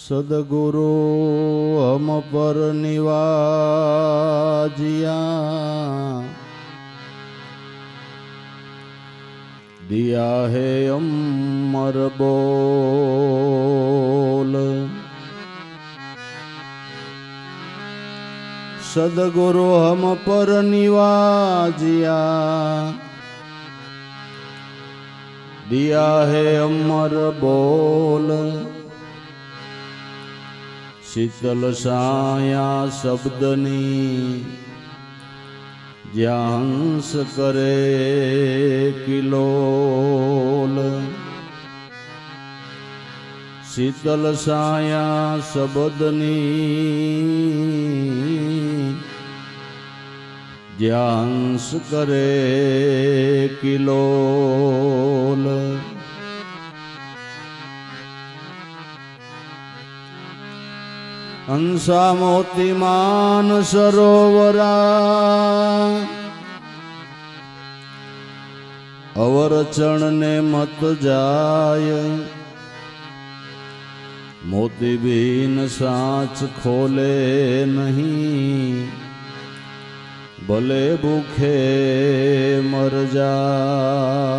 सदगुरु हम पर निवाजिया दिया है अमर बोल। सदगुरु हम पर निवाजिया दिया है अमर बोल। शीतल साया शब्दनी ज्यांस करे किलोल। शीतल साया शब्दनी ज्यांस करे किलोल। हंसा मोतीमान सरोवरा अवर चढ़ने मत जाय। मोती बीन सांच खोले नहीं भले भूखे मर जाय।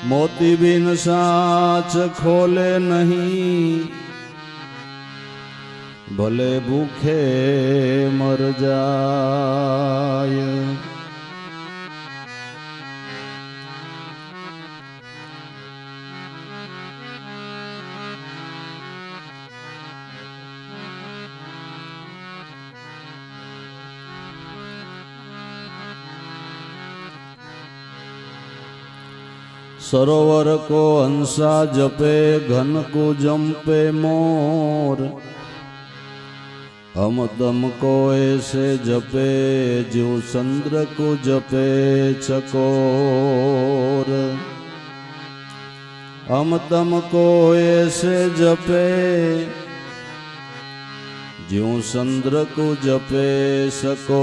मोती बिन सांच खोले नहीं भले भूखे मर जाय। सरोवर को हंसा जपे घन को जंपे मोर। हम दम को ऐसे जपे जो चंद्र को जपे चकोर। हम दम को ऐसे जपे जो चंद्र को जपे चकोर।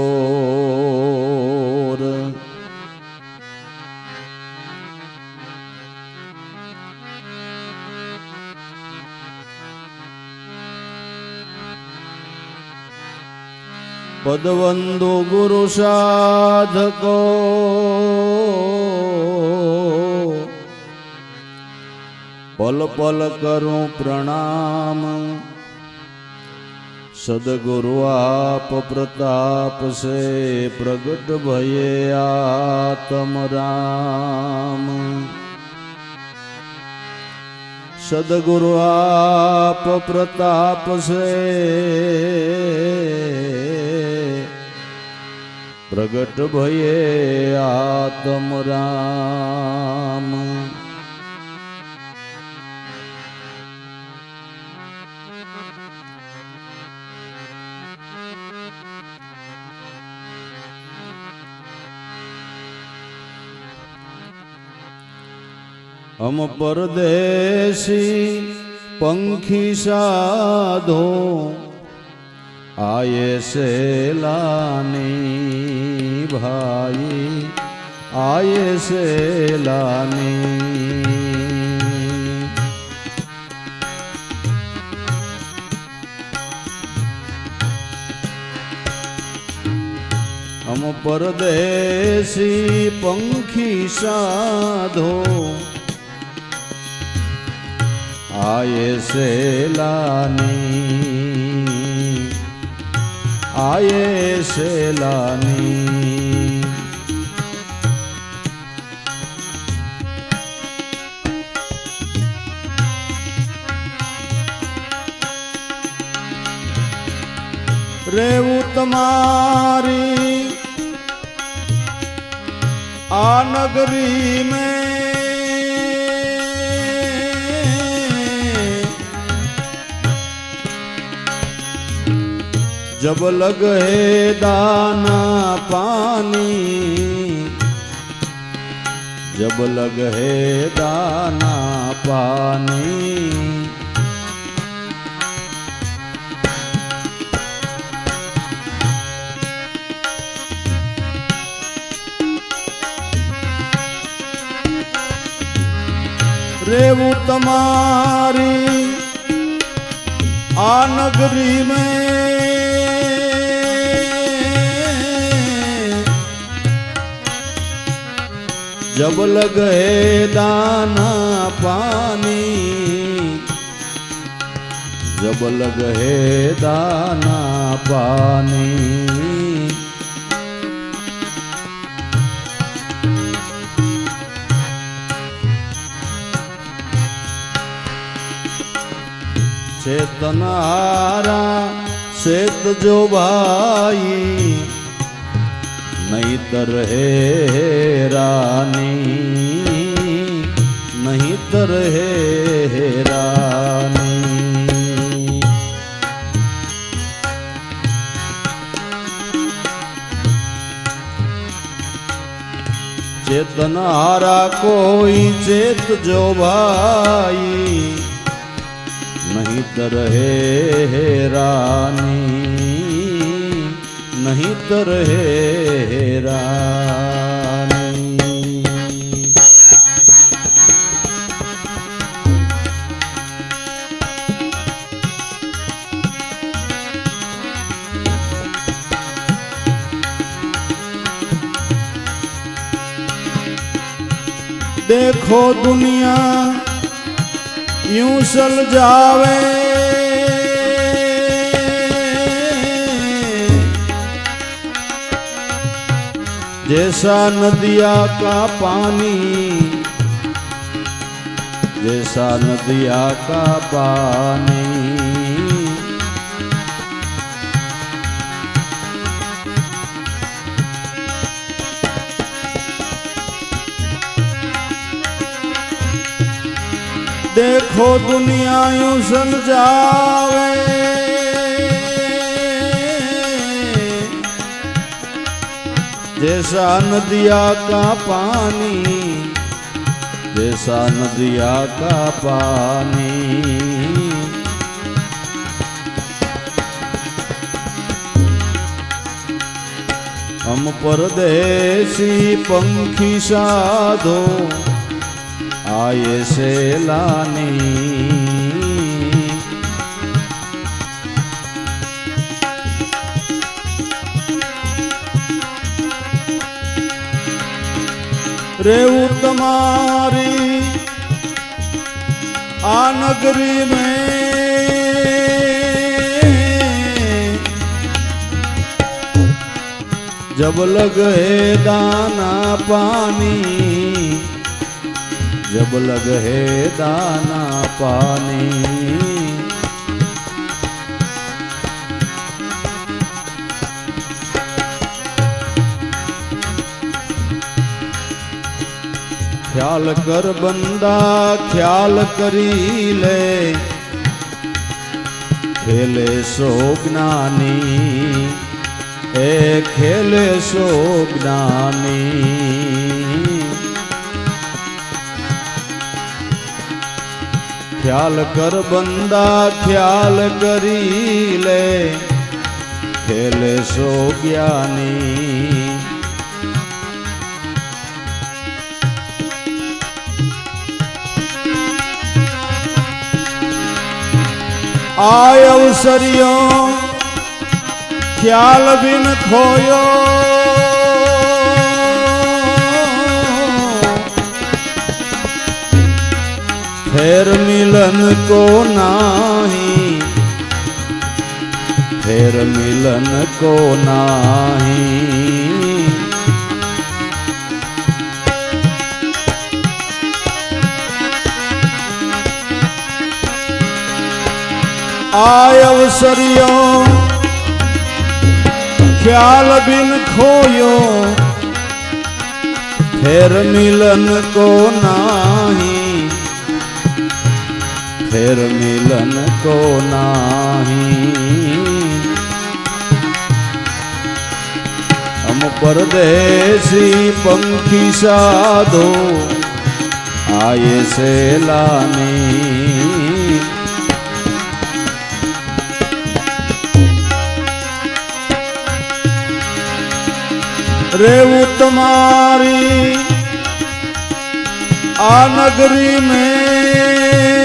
पदवंदु गुरु साधको पल पल करूं प्रणाम। सदगुरु आप प्रताप से प्रगट भये आत्म राम। सदगुरु आप प्रताप से प्रगट भये आत्म राम। हम परदेसी पंखी साधो आये से लानी भाई आये से लानी। हम परदेसी पंखी साधो आये से लानी आये से लानी। रेवू तुम्हारी आ नगरी में जब लगे दाना पानी। जब लगे दाना पानी। रेवू तुम्हारी आ नगरी में जब लगे दाना पानी, जब लगे दाना पानी। चेतनहारा सेत जो भाई, नहीं तर है रानी, नहीं तर है रानी। चेतनहारा कोई चेत जो भाई, नहीं तर है रानी, नहीं तर है रानी। देखो दुनिया यूं सल जावे, जैसा नदिया का पानी, जैसा नदिया का पानी। देखो दुनिया यूं सल जावे, जैसा नदिया का पानी, जैसा नदिया का पानी। हम परदेसी पंखी साधो आए से लानी, रेऊ तुम्हारी आ नगरी में जब लगे दाना पानी, जब लगे दाना पानी। ख्याल कर बंदा ख्याल करी ले, खेले सो ज्ञानी, ए खेले सो ज्ञानी। ख्याल कर बंदा ख्याल करी ले, खेले सो ज्ञानी। आय अवसरियों ख्याल बिन खोयो, फेर मिलन को नाही, फेर मिलन को नाही। आय अवसरियों ख्याल बिन खोयो, फेर मिलन को नाही, फेर मिलन को नाही। हम परदेसी पंखी साधो आए से लानी, रेऊ तुम्हारी आ नगरी में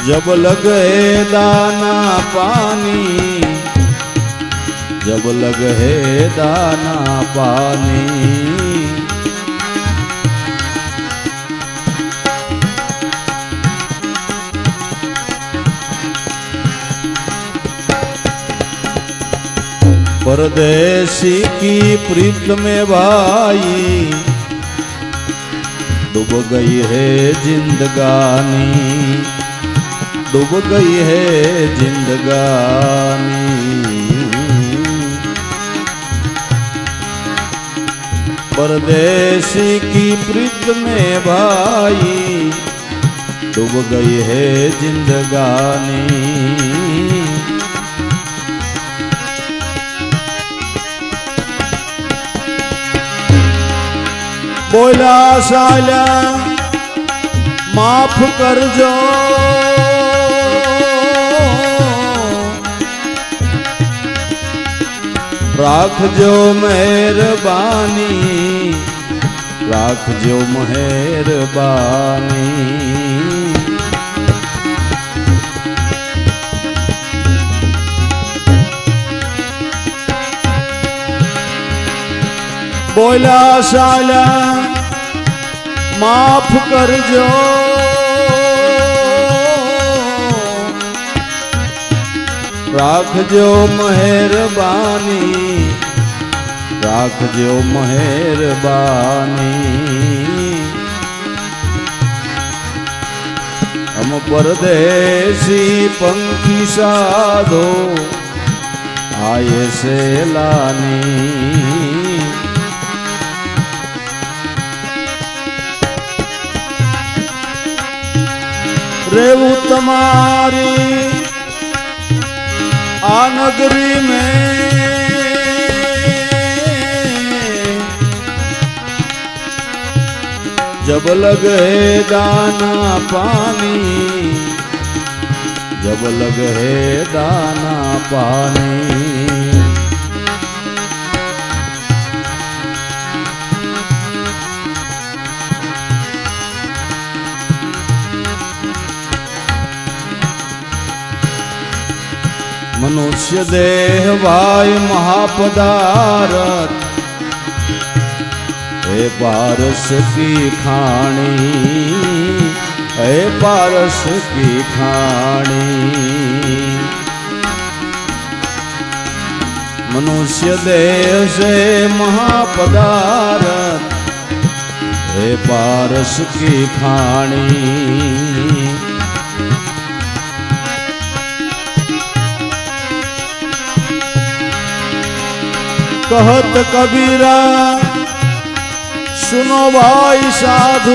जब लगे दाना पानी, जब लगे दाना पानी, परदेसी की प्रीत में भाई डूब गई है जिंदगानी, डूब गई है जिंदगानी। परदेसी की प्रीत में भाई डूब गई है जिंदगानी। बोला साला माफ कर जो, राख जो मेहरबानी, राख जो मेहरबानी। बोला साला माफ कर जो, राख जो मेहरबानी, राख जो मेहरबानी। हम परदेसी पंखी साधो आए से लानी, रेवू तुम्हारी आ नगरी में, जब लगे दाना पानी, जब लगे दाना पानी। मनुष्य देह भाई महापदारथ, हे पारस की खानी, हे पारस की खानी। मनुष्य देह से महापदारथ, हे पारस की खानी। कहत कबीरा सुनो भाई साधु,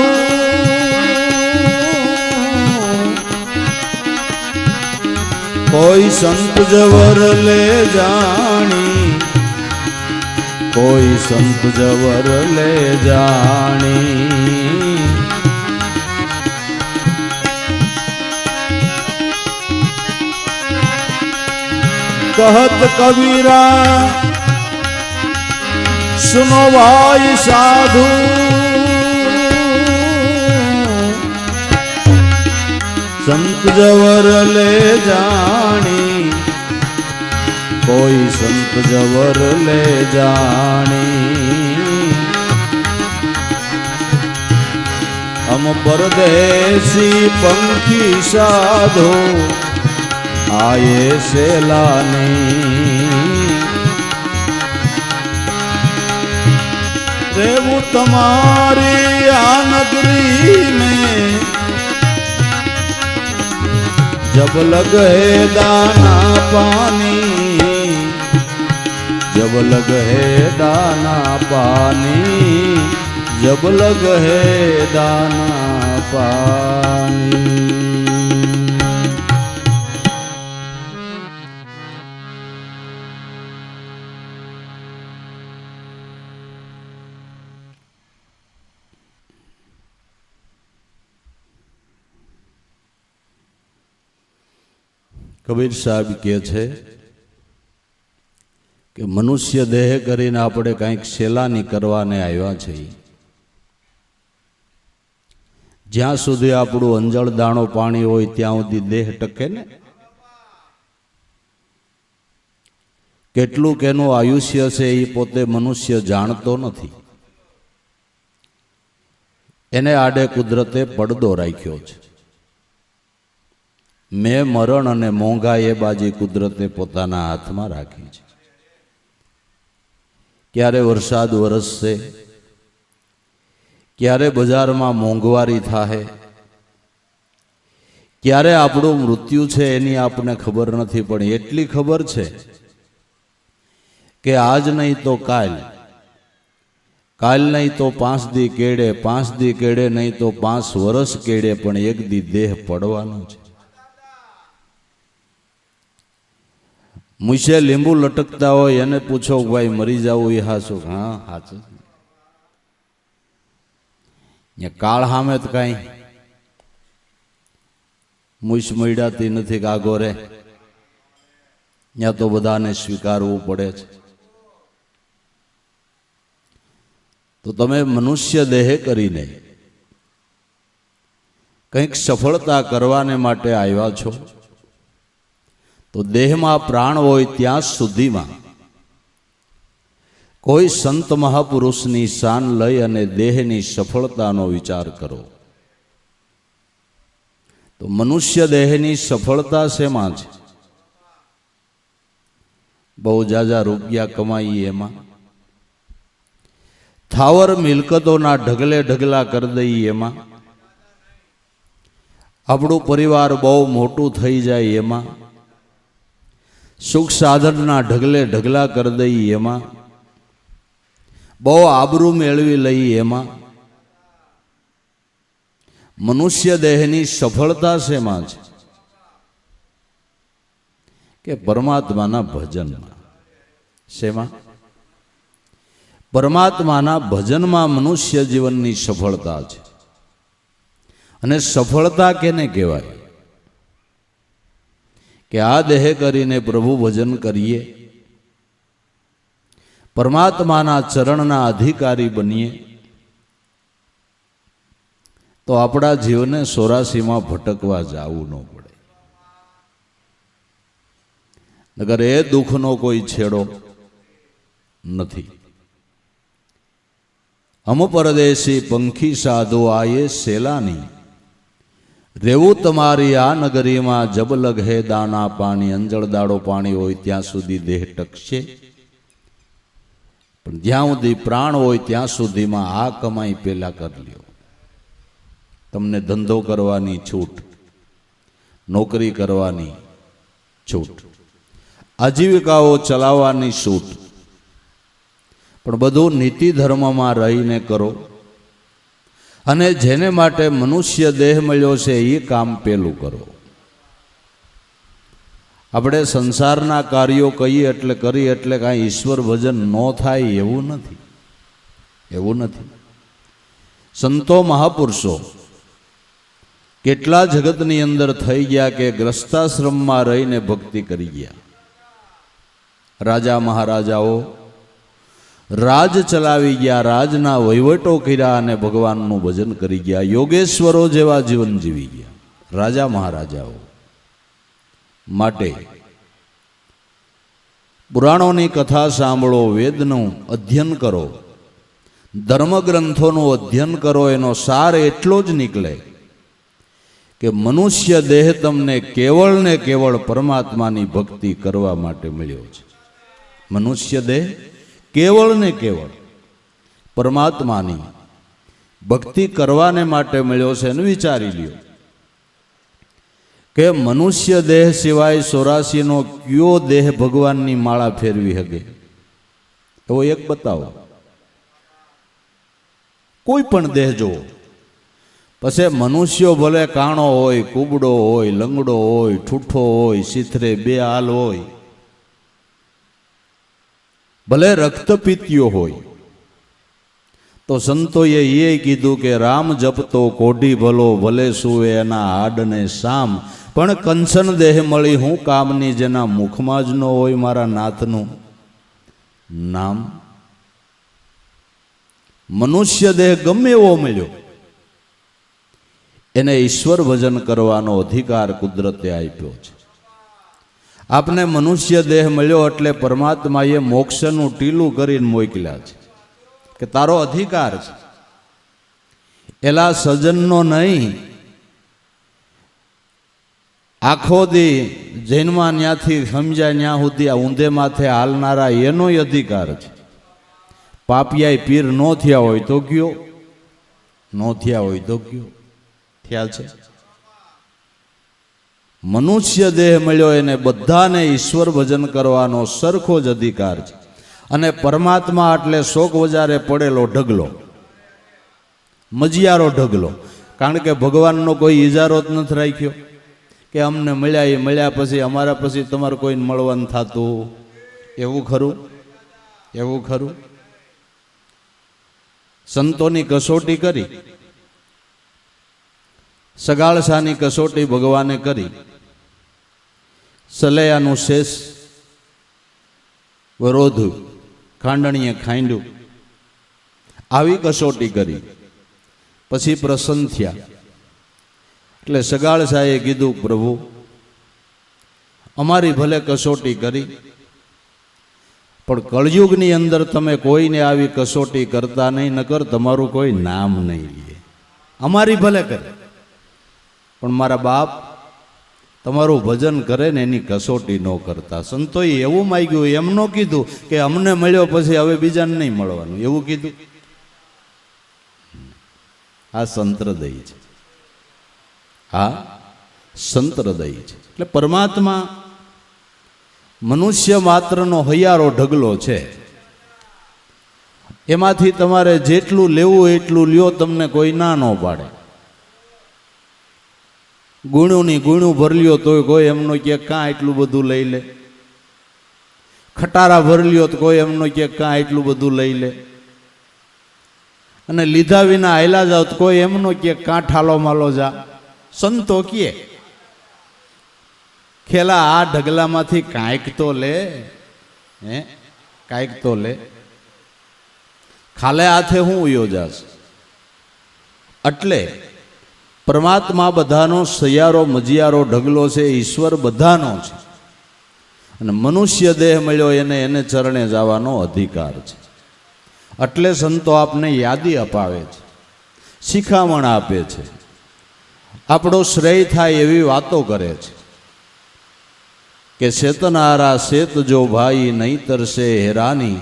कोई संत जवर ले जानी, कोई संत जवर ले जानी। कहत कबीरा सुनो भाई साधु, संत जवर ले जानी, कोई संत जवर ले जानी। हम परदेसी पंखी साधो आए से लाने, रेवू तुम्हारी आ नगरी में, जब लगे दाना पानी, जब लगे दाना पानी, जब लगे दाना पानी। કબીર સાહેબ કહે છે કે મનુષ્ય દેહ કરીને આપણે કંઈક સેલાની કરવાને આવ્યા છીએ. જ્યાં સુધી આપણું અંજળ દાણો પાણી હોય ત્યાં સુધી દેહ ટકે ને. કેટલું કેનું આયુષ્ય છે એ પોતે મનુષ્ય જાણતો નથી. એને આડે કુદરતે પડદો રાખ્યો છે. મેં મરણ અને મોંઘા એ બાજી કુદરતે પોતાના હાથમાં રાખી છે. ક્યારે વરસાદ વરસશે, ક્યારે બજારમાં મોંઘવારી થાય, ક્યારે આપણું મૃત્યુ છે એની આપણને ખબર નથી. પણ એટલી ખબર છે કે આજ નહીં તો કાલ, કાલ નહીં તો 5 દી કેડે, 5 દી કેડે નહીં તો 5 વર્ષ કેડે, પણ એક દી દેહ પડવાનો છે. મૂછે લીંબુ લટકતા હોય એને પૂછો ભાઈ મરી જાવું એ હાચું? હા હાચું. કાળ સામે તો કાંઈ મૂછ મળ્યાતી નથી કાગો રે. ત્યાં તો બધાને સ્વીકારવું પડે છે. તો તમે મનુષ્ય દેહ કરીને કંઈક સફળતા કરવાને માટે આવ્યા છો. તો દેહમાં પ્રાણ હોય ત્યાં સુધીમાં કોઈ સંત મહાપુરુષની શાન લઈ અને દેહની સફળતાનો વિચાર કરો. તો મનુષ્ય દેહની સફળતા શેમાં છે? બહુ જાજા રૂપિયા કમાઈએ એમાં, થાવર મિલકતોના ઢગલે ઢગલા કરી દઈએ એમાં, આપણું પરિવાર બહુ મોટું થઈ જાય એમાં, સુખ સાધનના ઢગલે ઢગલા કરી દઈએ એમાં, બહુ આબરૂ મેળવી લઈએ એમાં. મનુષ્ય દેહની સફળતા શેમાં છે? કે પરમાત્માના ભજનમાં. શેમાં? પરમાત્માના ભજનમાં મનુષ્ય જીવનની સફળતા છે. અને સફળતા કેને કહેવાય? કે આ દેહ કરીને પ્રભુ ભજન કરીએ, પરમાત્માના ચરણના અધિકારી બનીએ, તો આપણા જીવને 84માં ભટકવા જવું ન પડે. નગર એ દુઃખનો કોઈ છેડો નથી. હમ પરદેશી પંખી સાધુ આયે સેલાની, રેવું તમારી આ નગરીમાં જબ લગહે દાના પાણી. અંજળ દાડો પાણી હોય ત્યાં સુધી દેહ ટકશે, પણ જ્યાં સુધી પ્રાણ હોય ત્યાં સુધીમાં આ કમાઈ પેલા કરી લ્યો. તમને ધંધો કરવાની છૂટ, નોકરી કરવાની છૂટ, આજીવિકાઓ ચલાવવાની છૂટ, પણ બધું નીતિ ધર્મમાં રહીને કરો. અને જેને માટે મનુષ્ય દેહ મળ્યો છે એ કામ પેલું કરો. આપણે સંસારના કાર્યો કહીએ એટલે કરી એટલે કાંઈ ઈશ્વર ભજન ન થાય એવું નથી, એવું નથી. સંતો મહાપુરુષો કેટલા જગતની અંદર થઈ ગયા કે ગ્રસ્તાશ્રમમાં રહીને ભક્તિ કરી ગયા. રાજા મહારાજાઓ રાજ ચલાવી ગયા, રાજના વહીવટો કર્યા અને ભગવાનનું ભજન કરી ગયા. યોગેશ્વરો જેવા જીવન જીવી ગયા રાજા મહારાજાઓ. માટે પુરાણોની કથા સાંભળો, વેદનું અધ્યયન કરો, ધર્મગ્રંથોનું અધ્યયન કરો. એનો સાર એટલો જ નીકળે કે મનુષ્ય દેહ તમને કેવળ ને કેવળ પરમાત્માની ભક્તિ કરવા માટે મળ્યો છે. મનુષ્ય દેહ કેવળ ને કેવળ પરમાત્માની ભક્તિ કરવાને માટે મળ્યો છે. અને વિચારી લ્યો કે મનુષ્ય દેહ સિવાય 84નો કયો દેહ ભગવાનની માળા ફેરવી શકે? એવો એક બતાવો. કોઈ પણ દેહ જુઓ. પછી મનુષ્યો ભલે કાણો હોય, કુબડો હોય, લંગડો હોય, ઠૂઠો હોય, સિથરે 2 હાલ હોય, ભલે રક્તપિત્યો હોય, તો સંતોએ એ કીધું કે રામ જપતો કોઢી ભલો, ભલે સુવે એના હાડને સામ. પણ કંચન દેહ મળી હું કામની, જેના મુખમાં જ ન હોય મારા નાથનું નામ. મનુષ્ય દેહ ગમે એવો મળ્યો, એને ઈશ્વર ભજન કરવાનો અધિકાર કુદરતે આપ્યો છે. આપને મનુષ્ય દેહ મળ્યો એટલે પરમાત્માએ મોક્ષનું ટીલું કરીને મોકલ્યા છે કે તારો અધિકાર છે. એલા સજનનો નહીં, આખો દી જૈનમાં ન્યાથી સમજ્યા ન્યા સુધી આ ઊંધે માથે હાલનારા એનોય અધિકાર છે. પાપિયાય પીર ન થયા હોય તો કયો, ન થયા હોય તો કયો, થયા છે. મનુષ્ય દેહ મળ્યો એને બધાને ઈશ્વર ભજન કરવાનો સરખો જ અધિકાર છે. અને પરમાત્મા એટલે શોક વજારે પડેલો ઢગલો, મજિયારો ઢગલો. કારણ કે ભગવાનનો કોઈ ઇજારો જ નથી રાખ્યો કે અમને મળ્યા, એ મળ્યા પછી અમારા પછી તમારે કોઈને મળવાનું થતું. એવું ખરું? એવું ખરું? સંતોની કસોટી કરી, સગાળસાની કસોટી ભગવાને કરી, સલૈયાનું શેષ વરોધું, ખાંડણીએ ખાંડ્યું, આવી કસોટી કરી. પછી પ્રસન્ન થયા. એટલે સગાળસાએ કીધું, પ્રભુ અમારી ભલે કસોટી કરી, પણ કળયુગની અંદર તમે કોઈને આવી કસોટી કરતા નહીં, નકર તમારું કોઈ નામ નહીં લે. અમારી ભલે કરે, પણ મારા બાપ તમારું ભજન કરે ને એની કસોટી ન કરતા. સંતોએ એવું માંગ્યું, એમ ન કીધું કે અમને મળ્યો પછી હવે બીજાને નહીં મળવાનું, એવું કીધું. આ સંતહૃદય છે, આ સંતહૃદય છે. એટલે પરમાત્મા મનુષ્ય માત્રનો હૈયારો ઢગલો છે. એમાંથી તમારે જેટલું લેવું એટલું લ્યો, તમને કોઈ ના ન પાડે. ગુણુંની ગુણું ભરલ્યો તોય કોઈ એમનો કે કાં એટલું બધું લઈ લે. ખટારા ભરલ્યો તો કોઈ એમનો કે કાં એટલું બધું લઈ લે. અને લીધા વિના આયલા જાવ તો કોઈ એમનો કે કાં ઠાલો માલો જા. સંતો કહે ખેલા આ ઢગલામાંથી કાંઈક તો લે, હે કાંઈક તો લે. ખાલે હાથે હું યોજાશ. એટલે પરમાત્મા બધાનો સૈયારો મજિયારો ઢગલો છે, ઈશ્વર બધાનો છે. અને મનુષ્ય દેહ મળ્યો એને ચરણે જવાનો અધિકાર છે. એટલે સંતો આપને યાદી અપાવે છે, શિખામણ આપે છે, આપણો શ્રેય થાય એવી વાતો કરે છે કે શેતનારા શેત જો ભાઈ નહીં તરસે હેરાની,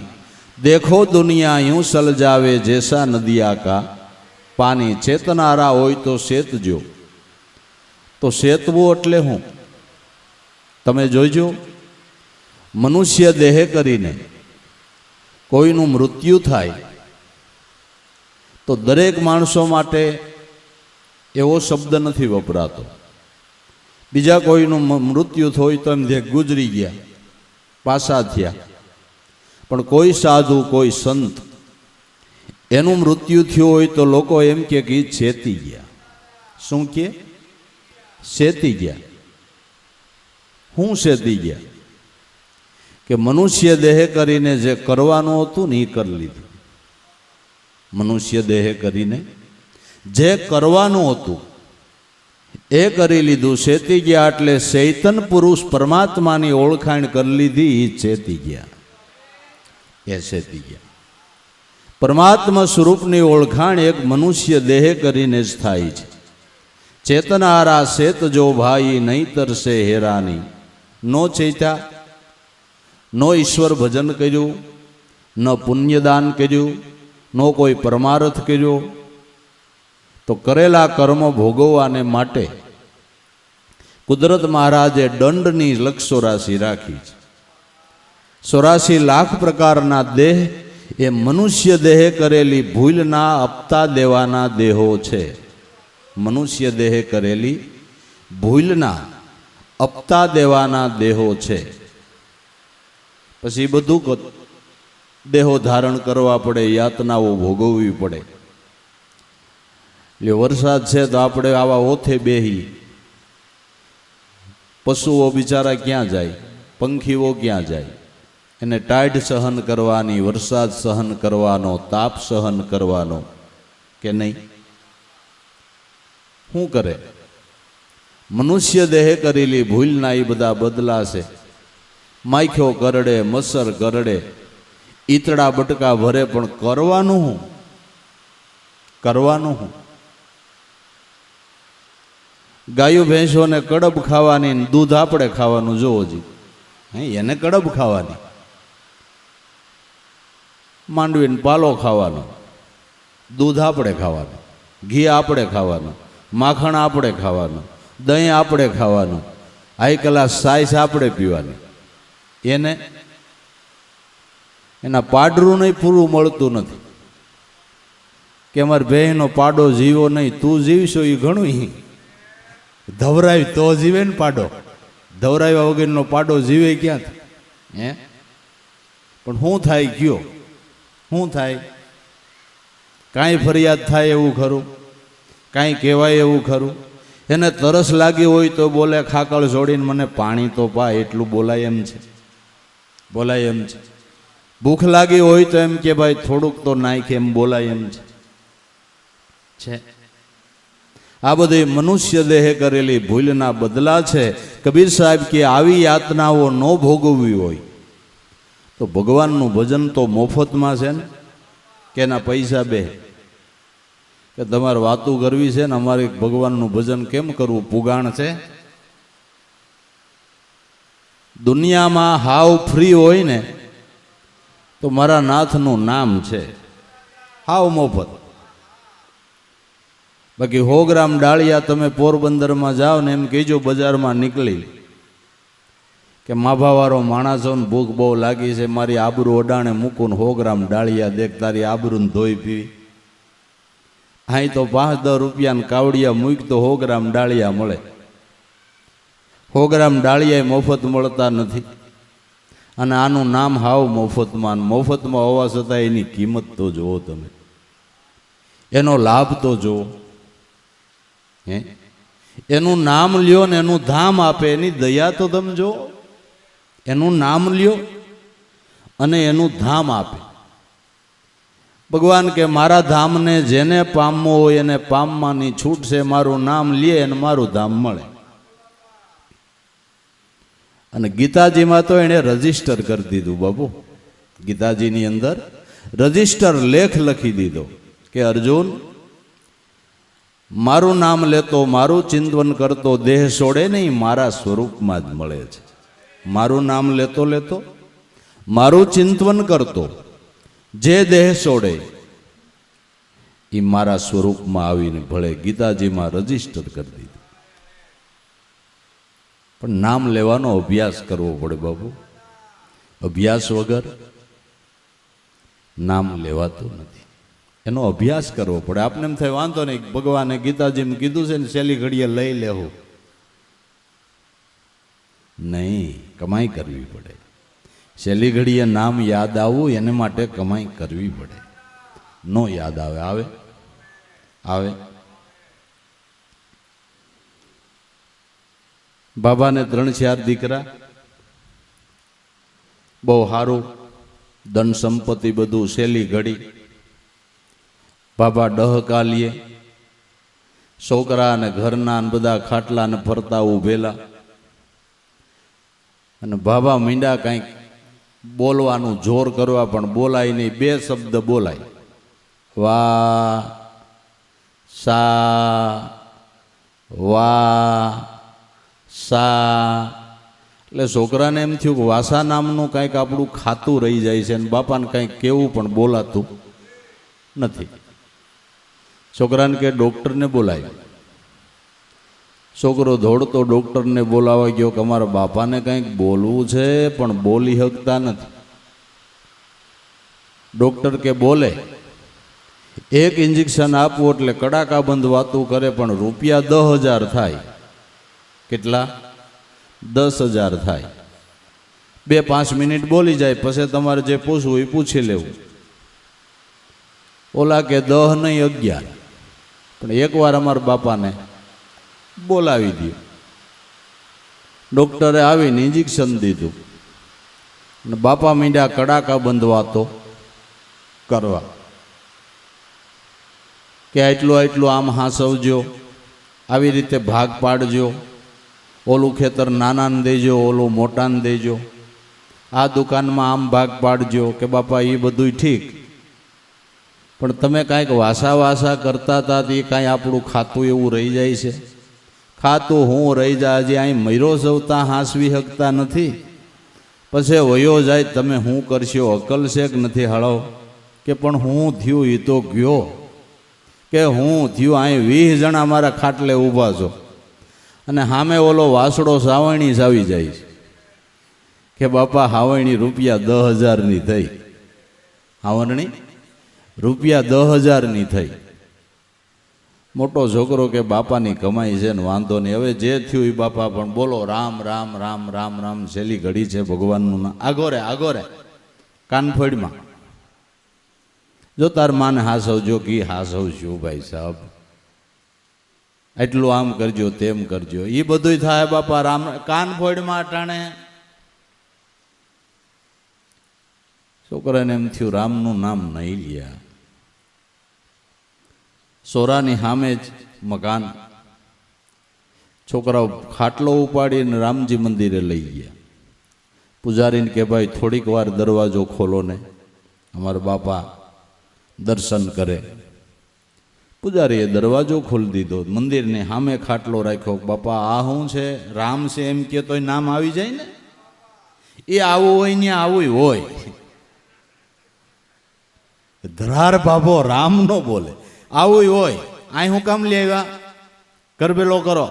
દેખો દુનિયા यूं સલજાવે જૈસા નદિયા કા પાણી. ચેતનારા હોય તો શેતજો. તો શેતવું એટલે હું? તમે જોઈજો, મનુષ્ય દેહ કરીને કોઈનું મૃત્યુ થાય તો દરેક માણસો માટે એવો શબ્દ નથી વપરાતો. બીજા કોઈનું મૃત્યુ હોય તો એમ ગુજરી ગયા, પાસા થયા. પણ કોઈ સાધુ, કોઈ સંત એનું મૃત્યુ થયું હોય તો લોકો એમ કે છેતી ગયા. શું કે? શેતી ગયા. હું શેતી ગયા? કે મનુષ્ય દેહ કરીને જે કરવાનું હતું ને એ કરી લીધું. મનુષ્ય દેહ કરીને જે કરવાનું હતું એ કરી લીધું. શેતી ગયા એટલે ચૈતન પુરુષ પરમાત્માની ઓળખાણ કરી લીધી, એ ચેતી ગયા. એ શેતી ગયા. પરમાત્મા સ્વરૂપની ઓળખાણ એક મનુષ્ય દેહ કરીને જ થાય છે. ચેતનારા શેત જો ભાઈ નહીં તરસે હેરાની. નો ચૈતા, નો ઈશ્વર ભજન કર્યું, ન પુણ્યદાન કર્યું, નો કોઈ પરમાર્થ કર્યો, તો કરેલા કર્મ ભોગવવાને માટે કુદરત મહારાજે દંડની લક્ષ 84 રાખી છે. 84 લાખ પ્રકારના દેહ એ મનુષ્ય દેહ કરેલી ભૂલના હપ્તા દેવાના દેહો છે. મનુષ્ય દેહ કરેલી ભૂલના હપ્તા દેવાના દેહો છે. પછી બધું દેહો ધારણ કરવા પડે, યાતનાઓ ભોગવવી પડે. એટલે વરસાદ છે તો આપણે આવા ઓથે બેહી, પશુઓ બિચારા ક્યાં જાય, પંખીઓ ક્યાં જાય? એને ટાઢ સહન કરવાની, વરસાદ સહન કરવાનો, તાપ સહન કરવાનો કે નહીં? શું કરે? મનુષ્ય દેહે કરેલી ભૂલના એ બધા બદલા છે. માખ્યો કરડે, મસર કરડે, ઈતડા બટકા ભરે, પણ કરવાનું હું? કરવાનું હું? ગાયો ભેંસોને કડબ ખાવાની, દૂધ આપણે ખાવાનું. જોવો જી, એને કડબ ખાવાની, માંડવીને પાલો ખાવાનો, દૂધ આપણે ખાવાનું, ઘી આપણે ખાવાનું, માખણ આપણે ખાવાનું, દહીં આપણે ખાવાનું, આઈ કલાસ સાઈસ આપણે પીવાની. એને એના પાડરું નહીં પૂરું મળતું નથી કે અમારે બહેનો પાડો જીવો નહીં, તું જીવશો એ ઘણું. ધવરાય તો જીવે ને પાડો, ધવરાવ્યા વગરનો પાડો જીવે ક્યાંથી? હે? પણ શું થાય કયો? શું થાય? કાંઈ ફરિયાદ થાય એવું ખરું? કાંઈ કહેવાય એવું ખરું? એને તરસ લાગી હોય તો બોલે, ખાકળ છોડીને મને પાણી તો પા, એટલું બોલાય એમ છે? બોલાય એમ છે? ભૂખ લાગી હોય તો એમ કે ભાઈ થોડુંક તો નાખ, એમ બોલાય એમ છે? આ બધી મનુષ્ય દેહે કરેલી ભૂલના બદલા છે. કબીર સાહેબ કે આવી યાતનાઓ ન ભોગવવી હોય તો ભગવાનનું ભજન તો મફતમાં છે ને, કે એના પૈસા બે? કે તમારે વાતું કરવી છે ને અમારે ભગવાનનું ભજન કેમ કરવું, પુગાણ છે? દુનિયામાં હાવ ફ્રી હોય ને તો મારા નાથનું નામ છે, હાવ મફત. બાકી 100 ગ્રામ ડાળિયા તમે પોરબંદરમાં જાઓ ને એમ કહેજો બજારમાં નીકળી કે માભાવાળો માણસો ને ભૂખ બહુ લાગી છે, મારી આબરૂ અડાણે મૂકું ને 100 ગ્રામ ડાળિયા દેખ, તારી આબરૂને ધોઈ પીવી. અહીં તો 5-10 રૂપિયાને કાવડિયા મૂક તો 100 ગ્રામ ડાળિયા મળે. 100 ગ્રામ ડાળિયા મફત મળતા નથી. અને આનું નામ હાવ મફતમાં, મફતમાં હોવા છતાં એની કિંમત તો જુઓ તમે, એનો લાભ તો જુઓ. હે? એનું નામ લ્યો ને એનું ધામ આપે, એની દયા તો તમે જુઓ. એનું નામ લ્યો અને એનું ધામ આપે. ભગવાન કે મારા ધામને જેને પામવો હોય એને પામવાની છૂટ છે, મારું નામ લે અને મારું ધામ મળે. અને ગીતાજીમાં તો એણે રજીસ્ટર કરી દીધું બાબુ. ગીતાજીની અંદર રજીસ્ટર લેખ લખી દીધો કે અર્જુન, મારું નામ લેતો, મારું ચિંતન કરતો દેહ છોડે નહીં, મારા સ્વરૂપમાં જ મળે છે. મારું નામ લેતો લેતો, મારું ચિંતન કરતો, જે દેહ છોડે એ મારા સ્વરૂપમાં આવીને ભળે. ગીતાજીમાં રજીસ્ટર કરી દીધું. પણ નામ લેવાનો અભ્યાસ કરવો પડે બાબુ. અભ્યાસ વગર નામ લેવાતું નથી. એનો અભ્યાસ કરવો પડે. આપને એમ થાય વાંધો નહીં, ભગવાને ગીતાજીમાં કીધું છે ને છેલ્લી ઘડીએ લઈ લેવું. નહીં, કમાઈ કરવી પડે. છેલ્લી ઘડીએ નામ યાદ આવવું એને માટે કમાઈ કરવી પડે. નો યાદ આવે? આવે? આવે? બાબાને 3-4 દીકરા, બહુ સારું ધન સંપત્તિ બધું, છેલ્લી ઘડી બાબા ડહકા લીએ. છોકરા અને ઘરના બધા ખાટલા ને ફરતા ઉભેલા. અને બાબા મીંડા કંઈક બોલવાનું જોર કરવા, પણ બોલાય નહીં. 2 શબ્દ બોલાય, વા સા, વા સા. એટલે છોકરાને એમ થયું કે વાસા નામનું કંઈક આપણું ખાતું રહી જાય છે, અને બાપાને કંઈક કેવું પણ બોલાતું નથી. છોકરાને કે ડૉક્ટરને બોલાય. છોકરો દોડતો ડૉક્ટરને બોલાવા ગયો કે અમારા બાપાને કંઈક બોલવું છે પણ બોલી શકતા નથી. ડૉક્ટર કે બોલે, 1 ઇન્જેક્શન આપવું એટલે કડાકા બંધ વાતું કરે, પણ રૂપિયા 10,000 થાય. કેટલા? 10,000 થાય. 2-5 મિનિટ બોલી જાય, પછી તમારે જે પૂછવું એ પૂછી લેવું. ઓલા કે 10 નહીં 11, પણ એકવાર અમારા બાપાને બોલાવી દો. ડૉક્ટરે આવીને ઇન્જેક્શન દીધું અને બાપા મીંડ્યા કડાકા બંધ વાતો કરવા કે આટલું આમ હાંસવજો, આવી રીતે ભાગ પાડજો, ઓલું ખેતર નાનાને દેજો, ઓલું મોટાને દેજો, આ દુકાનમાં આમ ભાગ પાડજો કે બાપા એ બધુંય ઠીક, પણ તમે કાંઈક વાસા વાસા કરતા હતા એ કાંઈ આપણું ખાતું એવું રહી જાય છે? ખાતું હું રહી જાય, હજી અહીં મર્યો સવતા હાંસવી શકતા નથી, પછી વયો જાય તમે શું કરશો? અકલ છે કે નથી હળો? કે પણ હું થયું એ તો ગયો, કે હું થયું અહીં 20 જણા મારા ખાટલે ઊભા છો અને સામે ઓલો વાસડો સાવણી આવી જાય છે કે બાપા હાવણી રૂપિયા 10,000ની થઈ, હાવરણી રૂપિયા 10,000ની થઈ. મોટો છોકરો કે બાપાની કમાઈ છે ને વાંધો નહીં, હવે જે થયું એ બાપા પણ બોલો રામ રામ રામ રામ રામ, છેલ્લી ઘડી છે ભગવાનનું નામ. આગો રે કાનફળમાં જો તાર માને હાસવજો કી હાસવજો ભાઈ સાહેબ, એટલું આમ કરજો તેમ કરજો, એ બધું થાય બાપા રામ. કાનફળમાં અટાણે છોકરાને એમ થયું રામનું નામ નહીં લ્યા. સોરાની સામે જ મકાન, છોકરાઓ ખાટલો ઉપાડીને રામજી મંદિરે લઈ ગયા. પૂજારીને કે ભાઈ થોડીક વાર દરવાજો ખોલો ને, અમારા બાપા દર્શન કરે. પૂજારીએ દરવાજો ખોલી દીધો, મંદિરની સામે ખાટલો રાખ્યો. બાપા આ શું છે? રામ છે એમ કે તોય નામ આવી જાય ને, એ આવું હોય ને આવું હોય. ધરાર બાબો રામ નો બોલે, આવું હોય. આ હું કામ લે આવ્યા? કરબેલો કરો.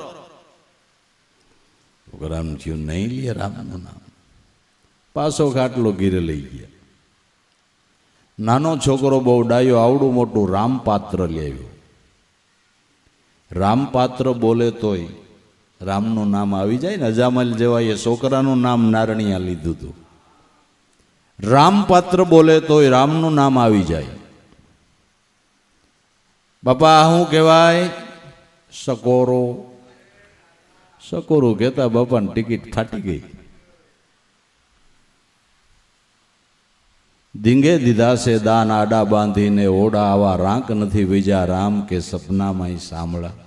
રામ થયું નહીં લે રામનું નામ. પાછો ખાટલો ઘીરે લઈ ગયા. નાનો છોકરો બહુ ડાયો, આવડું મોટું રામપાત્ર લેવ્યો. રામપાત્ર બોલે તોય રામનું નામ આવી જાય ને. અજામલ જેવા એ છોકરાનું નામ નારણિયા લીધું હતું. રામપાત્ર બોલે તોય રામનું નામ આવી જાય. બાપા શું કહેવાય? સકોરો. સકોરું કહેતા બાપાની ટિકિટ ફાટી ગઈ. ધીંગે દીધા છે દાન આડા બાંધીને, ઓડા આવા રાંક નથી વિજા રામ કે સપનામાં સાંભળા.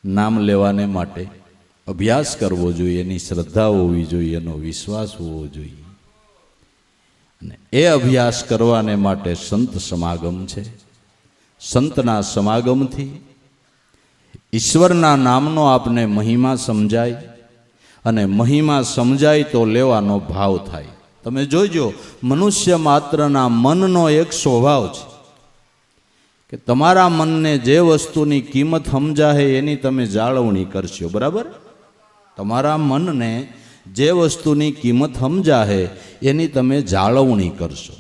નામ લેવાને માટે અભ્યાસ કરવો જોઈએ, એની શ્રદ્ધા હોવી જોઈએ, એનો વિશ્વાસ હોવો જોઈએ. અને એ અભ્યાસ કરવાને માટે સંત સમાગમ છે. સંતના સમાગમથી ઈશ્વરના નામનો આપને મહિમા સમજાય, અને મહિમા સમજાય તો લેવાનો ભાવ થાય. તમે જોજો, મનુષ્ય માત્રના મનનો એક સ્વભાવ છે કે તમારા મનને જે વસ્તુની કિંમત સમજાય એની તમે જાળવણી કરશો. બરાબર? તમારા મનને જે વસ્તુની કિંમત સમજાય એની તમે જાળવણી કરશો.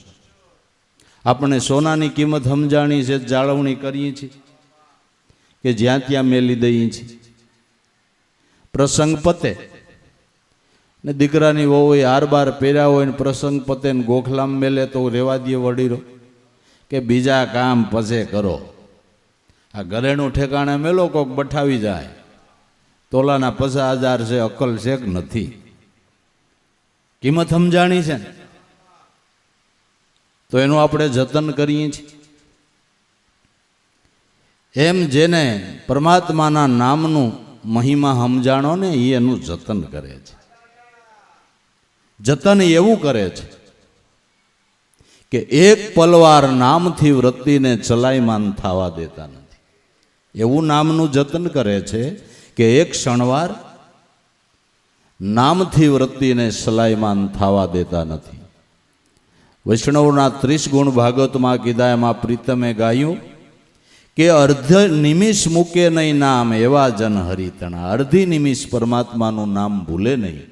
આપણે સોનાની કિંમત સમજાણી છે, જાળવણી કરીએ છીએ કે જ્યાં ત્યાં મેલી દઈએ છીએ. પ્રસંગ પતે ને દીકરાની વહુએ હાર બાર પહેર્યા હોય ને પ્રસંગ પતે ને ગોખલામ મેલે તો રેવા દે વડીરો કે બીજા કામ પછે કરો. આ ઘરેણું ઠેકાણે મેલો કોક બઠાવી જાય, તોલાના 50,000 છે, અકલ છે કે નથી? કિંમત સમજાણી છે ને, તો એનું આપણે જતન કરીએ છીએ. એમ જેને પરમાત્માના નામનું મહિમા સમજાણો ને એ એનું જતન કરે છે. જતન એવું કરે છે કે એક પલવાર નામથી વૃત્તિને ચલાયમાન થવા દેતા નથી. એવું નામનું જતન કરે છે કે એક ક્ષણવાર નામથી વૃત્તિને ચલાયમાન થવા દેતા નથી. વૈષ્ણવના 30 ગુણ ભાગવતમાં કીધા, એમાં પ્રીતમે ગાયું કે અર્ધ નિમિષ મૂકે નહીં નામ, એવા જન હરિતણા. અડધી નિમિષ પરમાત્માનું નામ ભૂલે નહીં.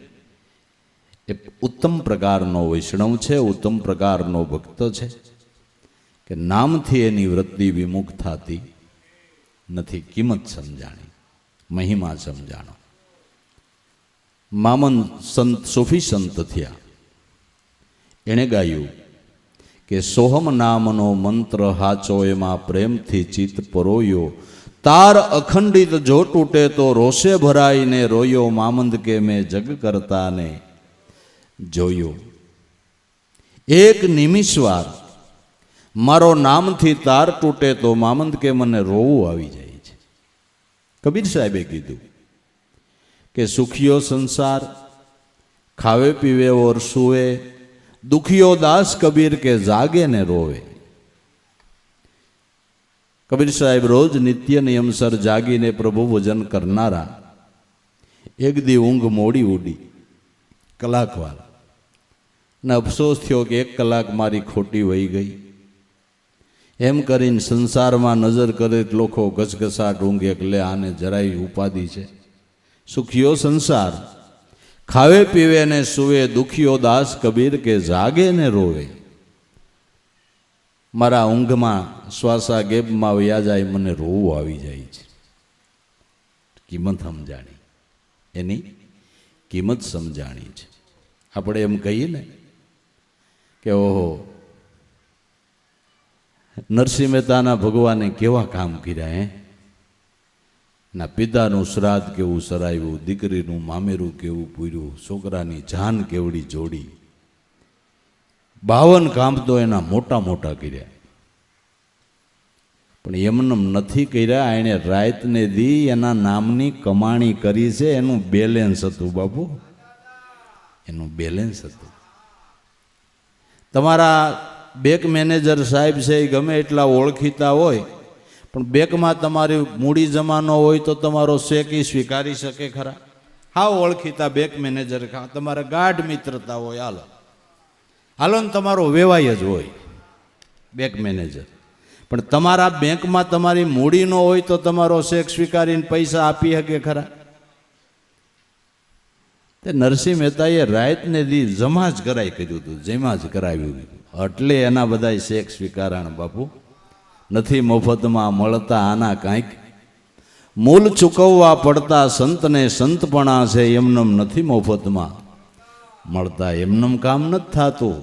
એ ઉત્તમ પ્રકારનો વૈષ્ણવ છે, ઉત્તમ પ્રકારનો ભક્ત છે કે નામથી એની વૃત્તિ વિમુખ થતી નથી. કિંમત સમજાણી, મહિમા સમજાણો. મામન સંત, સૂફી સંત થયા, એણે ગાયું કે સોહમ નામનો મંત્ર હાચો, એમાં પ્રેમથી ચિત્ત પરોયો. તાર અખંડિત જો તૂટે તો રોષે ભરાઈને રોયો. મામંદ કે મેં જગ કરતાને જોયો. એક નિમિષવાર મારો નામથી તાર તૂટે તો મામંદ કે મને રોવું આવી જાય છે. કબીર સાહેબે કીધું કે સુખિયો સંસાર, ખાવે પીવે ઓર સુવે, દુખિયો દાસ કબીર કે જાગે ને રોવે. કબીર સાહેબ રોજ નિત્ય નિયમસર જાગીને પ્રભુ ભજન કરનારા એક દી ઊંઘ મોડી ઉડી કલાકવાર, ને અફસોસ થયો કે 1 કલાક મારી ખોટી વહી ગઈ. એમ કરીને સંસારમાં નજર કરે લોકો ઘસઘસાટ ઊંઘે કે લે આને જરાય ઉપાધિ છે. સુખિયો સંસાર, ખાવે પીવે ને સુવે, દુખિયો દાસ કબીર કે જાગે ને રોવે. મારા ઊંઘમાં શ્વાસા ગેબમાં વયા જાય, મને રોવું આવી જાય છે. કિંમત સમજાણી, એની કિંમત સમજાણી છે. આપણે એમ કહીએ ને કે ઓહો, નરસિંહ મહેતાના ભગવાને કેવા કામ કર્યા. ના પિતાનું શ્રાદ્ધ કેવું સરાવ્યું, દીકરીનું મામેરું કેવું પૂર્યું, છોકરાની જાન કેવડી જોડી. 52 કામ તો એના મોટા મોટા કર્યા. પણ એમને નથી કર્યા, એણે રાતને દી એના નામની કમાણી કરી છે. એનું બેલેન્સ હતું બાપુ, એનું બેલેન્સ હતું. તમારા બેંક મેનેજર સાહેબ છે એ ગમે એટલા ઓળખીતા હોય, પણ બેંકમાં તમારી મૂડી જમા ન હોય તો તમારો ચેક એ સ્વીકારી શકે ખરા? હા, ઓળખીતા બેંક મેનેજર, તમારા ગાઢ મિત્રતા હોય, હાલો હાલો ને તમારો વેવાય જ હોય બેંક મેનેજર. પણ તમારા બેંકમાં તમારી મૂડી ન હોય તો તમારો ચેક સ્વીકારીને પૈસા આપી શકે ખરા? તે નરસિંહ મહેતાએ રાતને દી જમા જ કરાઈ કર્યું હતું, જેમાં જ કરાવ્યું, એટલે એના બધા ચેક સ્વીકારણ. બાપુ નથી મફતમાં મળતા આના કાંઈક મૂલ ચૂકવવા પડતા, સંતને સંતપણા છે એમનેમ નથી મફતમાં મળતા. એમનેમ કામ નથી થતું,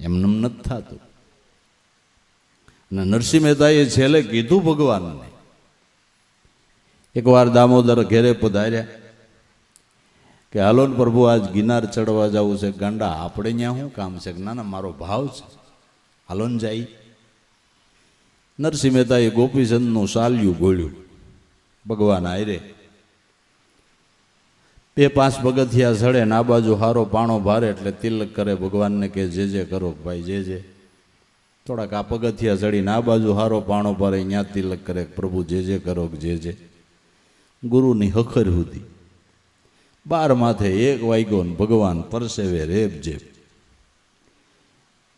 એમનેમ નથી થતું. અને નરસિંહ મહેતાએ છેલ્લે કીધું ભગવાનને. એકવાર દામોદર ઘેરે પધાર્યા કે હાલો ને પ્રભુ આજ ગિરનાર ચડવા જવું છે. ગાંડા આપણે ત્યાં શું કામ છે? ના ના, મારો ભાવ છે, હાલો ને જાય. નરસિંહ મહેતાએ ગોપીચંદનું સાલ્યું ગોળ્યું ભગવાન આયરે. 2-5 પગથિયા ચડે ને આ બાજુ હારો પાણો ભારે એટલે તિલક કરે ભગવાનને કે જે કરો ભાઈ જે. થોડાક આ પગથિયા ચડીને આ બાજુ હારો પાણો ભારે, અહીંયા તિલક કરે પ્રભુ જે કરો જે. ગુરુની હખર હતી. 12 માથે 1 વાગ્યો ને ભગવાન પરસેવે રેબ જેબ.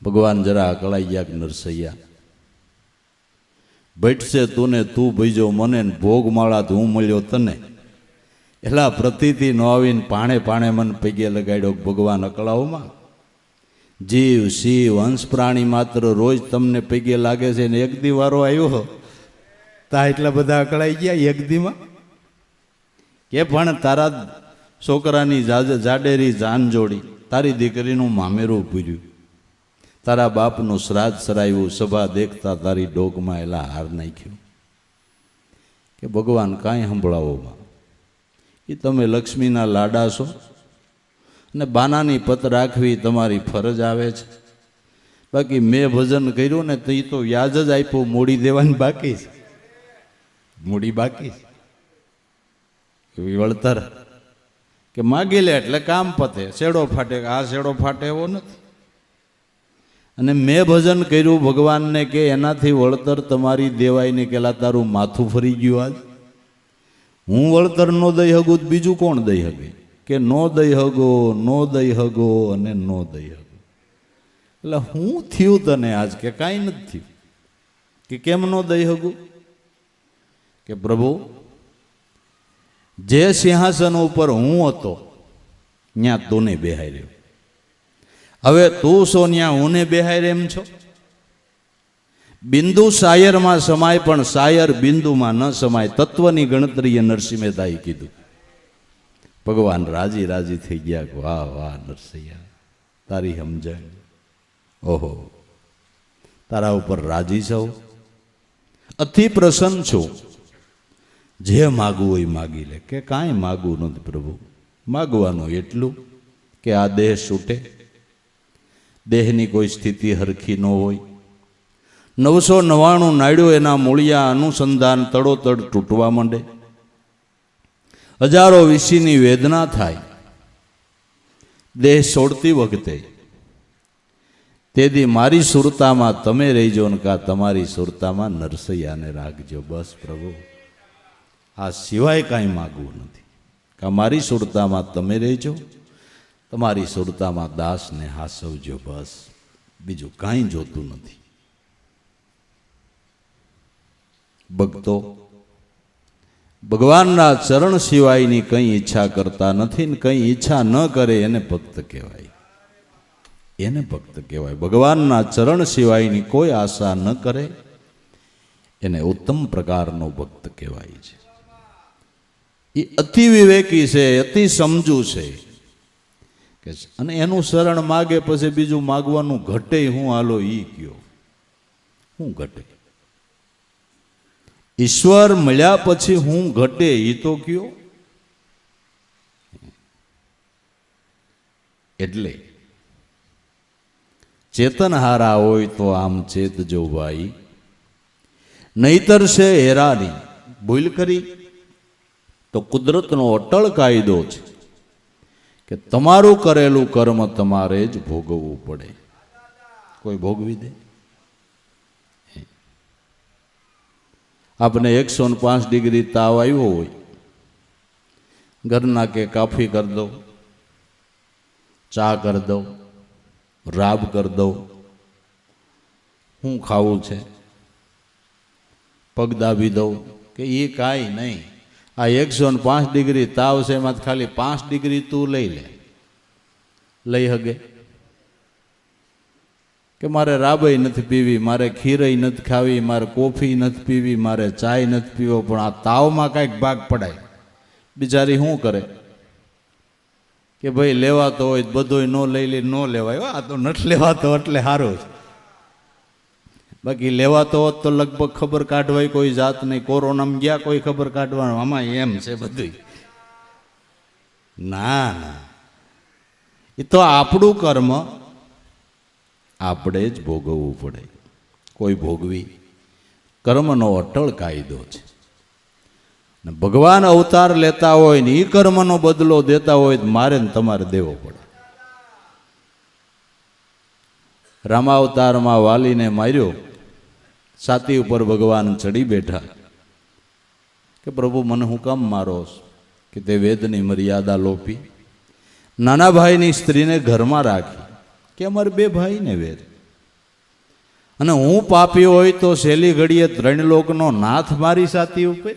ભગવાન જરા અકળાઈ ગયા, નરસૈયા ભટશે તું ને તું ભઈજો મને, ભોગ માળા તો હું મળ્યો તને. એટલા પ્રતિથી ન આવીને પાણે મને પગે લગાડ્યો. ભગવાન અકળાવમાં જીવ શિવ હંસ પ્રાણી માત્ર રોજ તમને પગે લાગે છે ને એક દી વારો આવ્યો તા એટલા બધા અકળાઈ ગયા એક દીમાં? કે પણ તારા છોકરાની જાડેરી જાન જોડી, તારી દીકરીનું મામેરું પૂર્યું, તારા બાપનું શ્રાદ્ધ સરાવ્યું, સભા દેખતા તારી ડોકમાં એલા હાર નાખ્યું. કે ભગવાન કાંઈ સંભળાવોમાં, એ તમે લક્ષ્મીના લાડા છો અને બાનાની પત રાખવી તમારી ફરજ આવે છે. બાકી મેં ભજન કર્યું ને તો એ તો વ્યાજ જ આપ્યું, મૂડી દેવાની બાકી છે, મૂડી બાકી છે. વળતર કે માગી લે એટલે કામ પતે, શેડો ફાટે, આ શેડો ફાટે એવો નથી. અને મેં ભજન કર્યું ભગવાનને કે એનાથી વળતર તમારી દેવાય ને કેલા તારું માથું ફરી ગયું. આજ હું વળતર નો દઈ હગું બીજું કોણ દઈ હગે? કે નો દઈ હગો, નો દઈ હગો અને નો દઈ હગો. એટલે હું થયું તને આજ? કે કાંઈ નથી થયું. કે કેમ નો દઈ હગું? કે પ્રભુ જે સિંહાસન ઉપર હું હતો ત્યાં તું બેહાઈ રહ્યો, હવે તું છો ત્યાં હું બેહાઈ એમ છો? બિંદુ શાયરમાં સમાય પણ શાયર બિંદુમાં ન સમાય. તત્વની ગણતરીએ નરસિંહ મહેતાએ કીધું. ભગવાન રાજી થઈ ગયા. વાહ વાહ નરસિંહ, તારી સમજણ, ઓહો તારા ઉપર રાજી છો, અતિ પ્રસન્ન છું. જે માગવું હોય માગી લે. કે કાંઈ માગવું નથી પ્રભુ, માગવાનું એટલું કે આ દેહ છૂટે, દેહની કોઈ સ્થિતિ હરખી ન હોય, 999 નાડ્યો એના મૂળિયા અનુસંધાન તડોતડ તૂટવા માંડે, હજારો વિશીની વેદના થાય દેહ છોડતી વખતે. તેથી મારી સુરતામાં તમે રહીજો ને કા તમારી સુરતામાં નરસૈયાને રાખજો. બસ પ્રભુ, આ સિવાય કાંઈ માગવું નથી. કા મારી સુરતામાં તમે રહેજો, તમારી સુરતામાં દાસને હાસવજો. બસ બીજું કાંઈ જોતું નથી. ભક્તો ભગવાનના ચરણ સિવાયની કંઈ ઈચ્છા કરતા નથી ને કંઈ ઈચ્છા ન કરે એને ભક્ત કહેવાય. એને ભક્ત કહેવાય. ભગવાનના ચરણ સિવાયની કોઈ આશા ન કરે એને ઉત્તમ પ્રકારનો ભક્ત કહેવાય છે. એ અતિ વિવેકી છે, અતિ સમજુ છે. અને એનું શરણ માગે પછી બીજું માગવાનું ઘટે હું હાલો ઈ કયો, હું ઘટે? ઈશ્વર મળ્યા પછી હું ઘટે ઈ તો કયો. એટલે ચેતનહારા હોય તો આમ ચેતજો ભાઈ, નહીતર છે હેરાની. ભૂલ કરી તો કુદરતનો અટળ કાયદો છે કે તમારું કરેલું કર્મ તમારે જ ભોગવવું પડે. કોઈ ભોગવી દે? આપણે 105 ડિગ્રી તાવ આવ્યો હોય, ઘરના કે કાફી કરી દો, ચા કરી દો, રાબ કરી દો, શું ખાવું છે, પગ દાબી દઉં કે એ કાંઈ નહીં. આ 105 ડિગ્રી તાવ છે એમાં ખાલી 5 ડિગ્રી તું લઈ લે. લઈ હગે? કે મારે રાબઈ નથી પીવી, મારે ખીરઈ નથી ખાવી, મારે કોફી નથી પીવી, મારે ચાય નથી પીવો, પણ આ તાવમાં કાંઈક ભાગ પડાય. બિચારી શું કરે કે ભાઈ લેવાતો હોય બધોય ન લઈ લે, ન લેવાય. આ તો નથી લેવાતો એટલે સારું છે. બાકી લેવાતો હોત તો લગભગ ખબર કાઢવાય કોઈ જાત નહીં. કોરોનામાં ગયા કોઈ ખબર કાઢવાનું, આમાં એમ છે બધું. ના ના, એ તો આપણું કર્મ આપણે જ ભોગવવું પડે. કોઈ ભોગવી કર્મનો અટળ કાયદો છે. ભગવાન અવતાર લેતા હોય ને એ કર્મનો બદલો દેતા હોય તો મારે ને તમારે દેવો પડે. રામાવતારમાં વાલીને માર્યો, છાતી ઉપર ભગવાન ચડી બેઠા કે પ્રભુ મને હું કામ મારો? કે તે વેદની મર્યાદા લોપી, નાના ભાઈની સ્ત્રીને ઘરમાં રાખી કે અમારે 2 ભાઈને વેદ, અને હું પાપી હોય તો છેલ્લી ઘડીએ 3 લોકનો નાથ મારી છાતી ઉપર.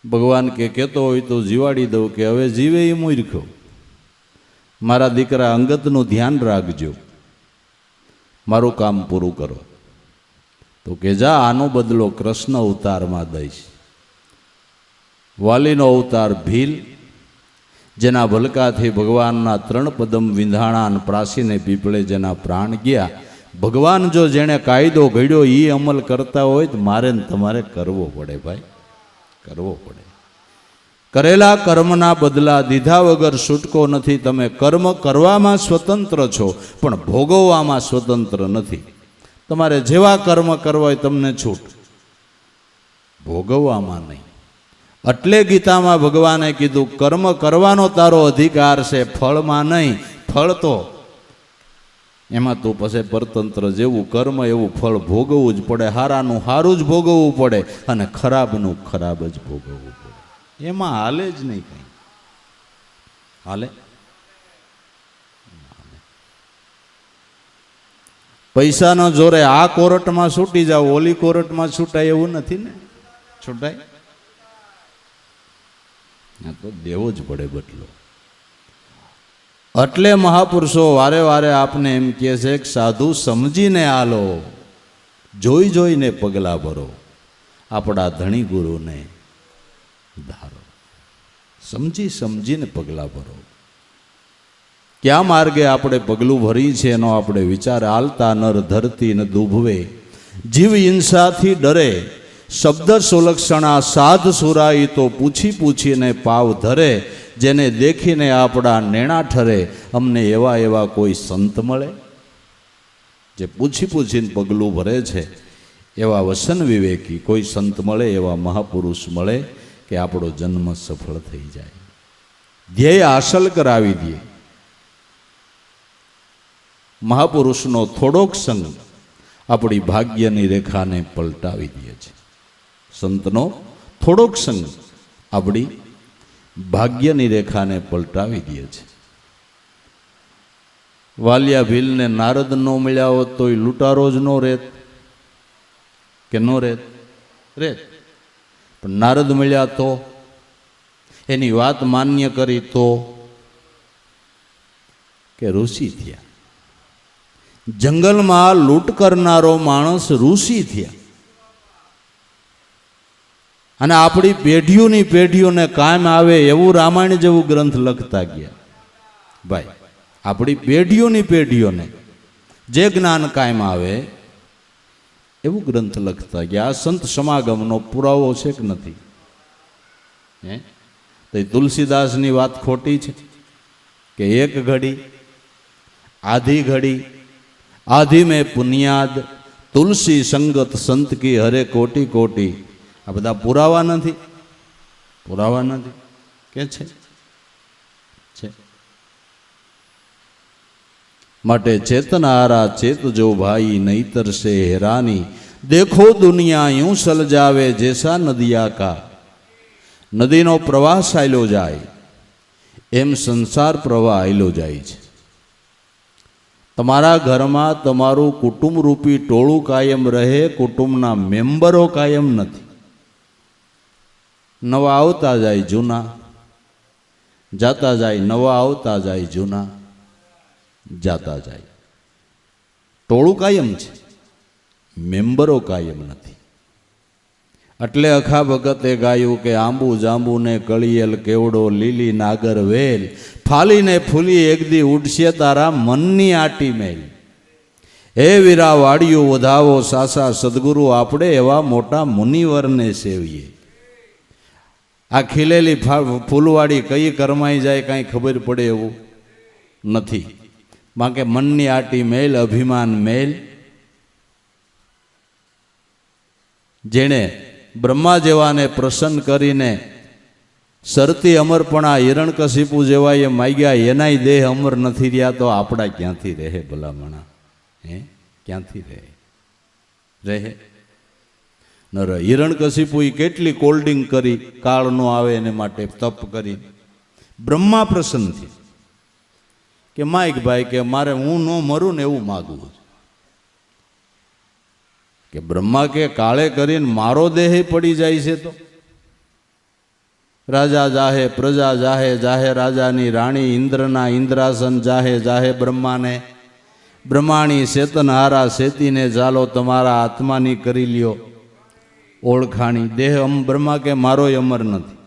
ભગવાન કે કહેતો હોય તો જીવાડી દઉં, કે હવે જીવે એ મૂર્ખો, મારા દીકરા અંગતનું ધ્યાન રાખજો, મારું કામ પૂરું કરો. તો કે જા, આનો બદલો કૃષ્ણ અવતારમાં દઈશ. વાલીનો અવતાર ભીલ, જેના ભલકાથી ભગવાનના 3 પદમ વિંધાણા અને પ્રાસીને પીપળે જેના પ્રાણ ગયા. ભગવાન જો જેણે કાયદો ઘડ્યો એ અમલ કરતા હોય તો મારે ને તમારે કરવો પડે ભાઈ, કરવો પડે. કરેલા કર્મના બદલા દીધા વગર છૂટકો નથી. તમે કર્મ કરવામાં સ્વતંત્ર છો પણ ભોગવવામાં સ્વતંત્ર નથી. તમારે જેવા કર્મ કરવા હોય તમને છૂટ, ભોગવવામાં નહીં. એટલે ગીતામાં ભગવાને કીધું કર્મ કરવાનો તારો અધિકાર છે, ફળમાં નહીં. ફળ તો એમાં તું પછી પરતંત્ર, જેવું કર્મ એવું ફળ ભોગવવું જ પડે. હારાનું હારું જ ભોગવવું પડે અને ખરાબનું ખરાબ જ ભોગવવું પડે. એમાં હાલે જ નહીં કંઈ. હાલે? પૈસાનો જોરે આ કોર્ટમાં છૂટી જાવ, ઓલી કોર્ટમાં છૂટાય એવું નથી ને. છૂટાય? ના, તો દેવો જ પડે બદલો. એટલે મહાપુરુષો વારે વારે આપને એમ કહે છે કે સાધુ સમજીને આલો, જોઈ જોઈને પગલા ભરો, આપણા ધણી ગુરુને ધારો. સમજી સમજીને પગલા ભરો. ક્યાં માર્ગે આપણે પગલું ભરી છે એનો આપણે વિચાર. હાલતા નર ધરતી ન દુભવે, જીવ હિંસાથી ડરે, શબ્દ સુલક્ષણા સાધ સુરાઈ તો પૂછી પૂછીને પાવ ધરે. જેને દેખીને આપણા નેણા ઠરે, અમને એવા એવા કોઈ સંત મળે જે પૂછી પૂછીને પગલું ભરે છે, એવા વસન વિવેકી કોઈ સંત મળે, એવા મહાપુરુષ મળે કે આપણો જન્મ સફળ થઈ જાય, ધ્યેય હાંસલ કરાવી દે. મહાપુરુષનો થોડોક સંગ આપણી ભાગ્યની રેખાને પલટાવી દે છે. સંતનો થોડોક સંગ આપણી ભાગ્યની રેખાને પલટાવી દે છે. વાલિયા ભીલને નારદ ન મળ્યા હોત તો એ લૂંટારો જ નો રહેત કે નો રહેત? પણ નારદ મળ્યા તો, એની વાત માન્ય કરી તો, કે ઋષિ થયા. જંગલમાં લૂંટ કરનારો માણસ ઋષિ થયા. અને આપણી પેઢીઓની પેઢીઓને કામ આવે એવું રામાયણ જેવું ગ્રંથ લખતા ગયા. ભાઈ, આપણી પેઢીઓની પેઢીઓને જે જ્ઞાન કાયમ આવે એવું ગ્રંથ લખતા ગયા. આ સંત સમાગમનો પુરાવો છે કે નથી? તો તુલસીદાસની વાત ખોટી છે કે એક ઘડી આધી ઘડી આધી મેં પુનિયાદ તુલસી સંગત સંત કી હરે કોટી કોટી. આ બધા પુરાવા નથી? પુરાવા નથી કે છે? માટે ચેતનારા ચેત જો ભાઈ નહીતર સે હેરાની. દેખો દુનિયા यूं સલજાવે જૈસા નદિયા કા. નદીનો પ્રવાહ ચાલ્યો જાય એમ સંસાર પ્રવાહ આયલો જાય છે. તમારા ઘરમાં તમારું કુટુંબ રૂપી ટોળું કાયમ રહે, કુટુંબના મેમ્બરો કાયમ નથી. નવા આવતા જાય જૂના, જાતા જાય નવા, આવતા જાય જૂના, જાતા જાય. ટોળું કાયમ છે, મેમ્બરો કાયમ નથી. એટલે અખા ભગતે ગાયું કે આંબુ જાંબુ ને કળિયેલ કેવડો લીલી નાગર વેલ, ફાલીને ફૂલી એકદી ઉડશે તારા મનની આટી મેલ. હે વીરા વાડિયું વધાવો સાસા સદગુરુ, આપણે એવા મોટા મુનિવરને સેવીએ. આ ખીલેલી ફૂલવાડી કઈ કરમાઈ જાય કાંઈ ખબર પડે એવું નથી. બાકી મનની આટી મેલ, અભિમાન મેલ. જેણે બ્રહ્મા જેવાને પ્રસન્ન કરીને સરતી અમરપણા હિરણકશિપુ જેવા એ માગ્યા, એનાય દેહ અમર નથી રહ્યા, તો આપણા ક્યાંથી રહે ભલામણા? ક્યાંથી રહે? ન રહે. હિરણકશિપુ કેટલી કોલ્ડિંગ કરી, કાળ નો આવે એને માટે તપ કરી. બ્રહ્મા પ્રસન્ન છે કે માઇક ભાઈ કે મારે હું ન મરું ને એવું માગવું છે. કે બ્રહ્મા કે કાળે કરીને મારો દેહ પડી જાય છે તો રાજા જાહે પ્રજા જાહે, જાહે રાજાની રાણી, ઇન્દ્રના ઇન્દ્રાસન જાહે, જાહે બ્રહ્માને. બ્રહ્માણી ચેતનહારા સેતીને ચાલો, તમારા આત્માની કરી લ્યો ઓળખાણી. દેહ બ્રહ્મા કે મારોય અમર નથી,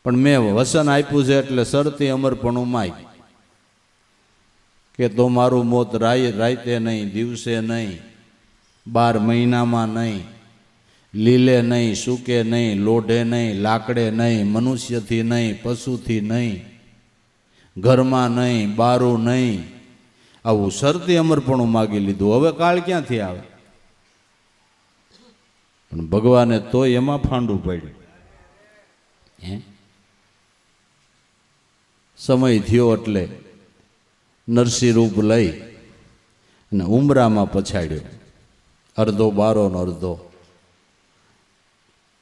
પણ મેં વસન આપ્યું છે એટલે સરતી અમરપણું માય કે તો મારું મોત રાતે નહીં, દિવસે નહીં, 12 મહિનામાં નહીં, લીલે નહીં, સૂકે નહીં, લોઢે નહીં, લાકડે નહીં, મનુષ્યથી નહીં, પશુથી નહીં, ઘરમાં નહીં, બારું નહીં, આવું સરતી અમરપણું માગી લીધું. હવે કાળ ક્યાંથી આવે? પણ ભગવાને તોય એમાં ફાંડું પાડ્યું. સમય થયો એટલે નરસિંહ રૂપ લઈ અને ઉમરામાં પછાડ્યો. અડધો બારો ને અડધો.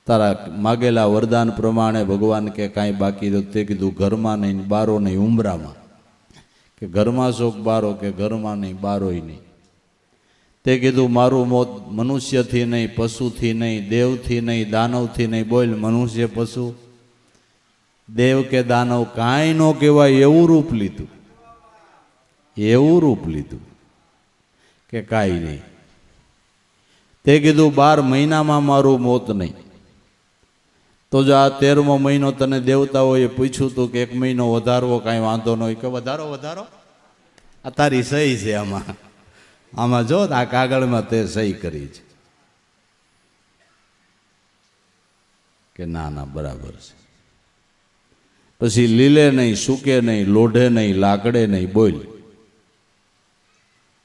તારા માગેલા વરદાન પ્રમાણે ભગવાન કે કાંઈ બાકી રહ્યું? તે કીધું ઘરમાં નહીં, બારો નહીં, ઉમરામાં. કે ઘરમાં શોક બારો? કે ઘરમાં નહીં, બારોય નહીં. તે કીધું મારું મોત મનુષ્યથી નહીં, પશુથી નહીં, દેવથી નહીં, દાનવથી નહીં. બોલ, મનુષ્ય, પશુ, દેવ કે દાનવ કાંઈ ન કહેવાય એવું રૂપ લીધું. એવું રૂપ લીધું કે કાંઈ નહીં. તે કીધું 12 મહિનામાં મારું મોત નહીં. તો જો આ 13મો મહિનો તને દેવતાઓએ પૂછ્યું હતું કે 1 મહિનો વધારવો, કાંઈ વાંધો નહીં. કે વધારો વધારો, આ તારી સહી છે આમાં જો આ કાગળમાં તે સહી કરી છે. કે ના ના બરાબર છે. પછી લીલે નહીં, સૂકે નહીં, લોઢે નહીં, લાકડે નહીં, બોલ.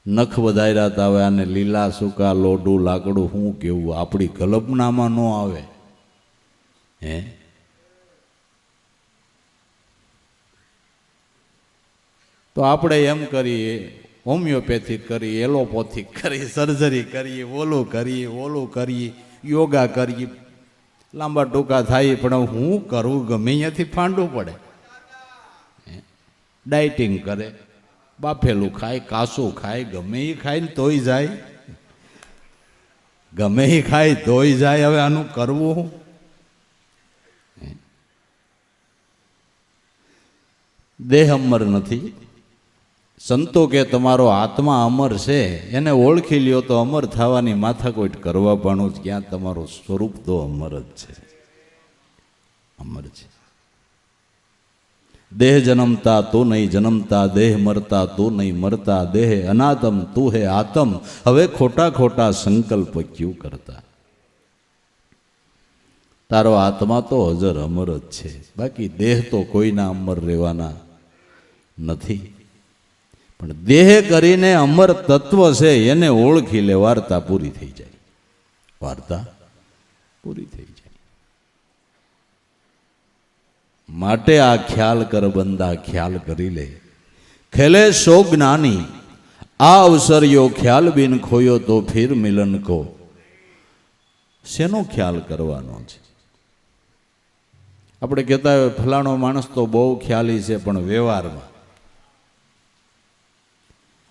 નખ વધાર્યા તા, હવે આને લીલા સૂકા લોઢું લાકડું શું કેવું? આપણી કલ્પનામાં ન આવે. હે તો આપણે એમ કરીએ, હોમિયોપેથિક કરીએ, એલોપેથિક કરીએ, સર્જરી કરીએ, ઓલું કરીએ, યોગા કરીએ, લાંબા ટૂંકા થાય, પણ હું કરવું? ગમે અહીંયાથી ફાંડવું પડે. ડાયટિંગ કરે, બાફેલું ખાય, કાસું ખાય, ગમે એ ખાય ને તોય જાય, ગમે એ ખાય તોય જાય. હવે આનું કરવું શું? દેહ અમર નથી. સંતો કે તમારો આત્મા અમર છે, એને ઓળખી લ્યો તો અમર થવાની માથાકોટ કરવા પણ ક્યાં, તમારું સ્વરૂપ તો અમર જ છે, અમર છે. દેહ જન્મતા તું નહીં જન્મતા, દેહ મરતા તું નહીં મરતા, દેહ અનાતમ તું હે આતમ, હવે ખોટા ખોટા સંકલ્પ ક્યું કરતા. તારો આત્મા તો હજર અમર જ છે, બાકી દેહ તો કોઈના અમર રહેવાના નથી. પણ દેહ કરીને અમર તત્વ છે એને ઓળખી લે, વાર્તા પૂરી થઈ જાય, વાર્તા પૂરી થઈ જાય. માટે આ ખ્યાલ કર બંદા, ખ્યાલ કરી લે. ખેલે સો જ્ઞાની, આ અવસર યો ખ્યાલ બિન ખોયો તો ફિર મિલન કો. શેનો ખ્યાલ કરવાનો છે? આપણે કહેતા હોય ફલાણો માણસ તો બહુ ખ્યાલી છે, પણ વ્યવહારમાં,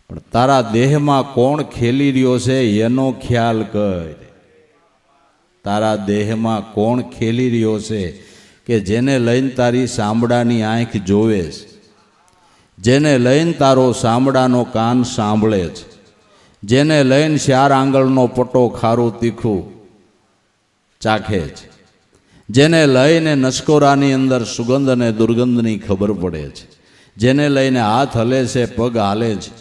પણ તારા દેહમાં કોણ ખેલી રહ્યો છે એનો ખ્યાલ કર. તારા દેહમાં કોણ ખેલી રહ્યો છે કે જેને લઈને તારી સાંભળાની આંખ જોવે છે, જેને લઈને તારો સાંભળાનો કાન સાંભળે છે, જેને લઈને 4 આંગળનો પટ્ટો ખારું તીખું ચાખે છે, જેને લઈને નસકોરાની અંદર સુગંધ અને દુર્ગંધની ખબર પડે છે, જેને લઈને હાથ હલે છે, પગ હાલે છે,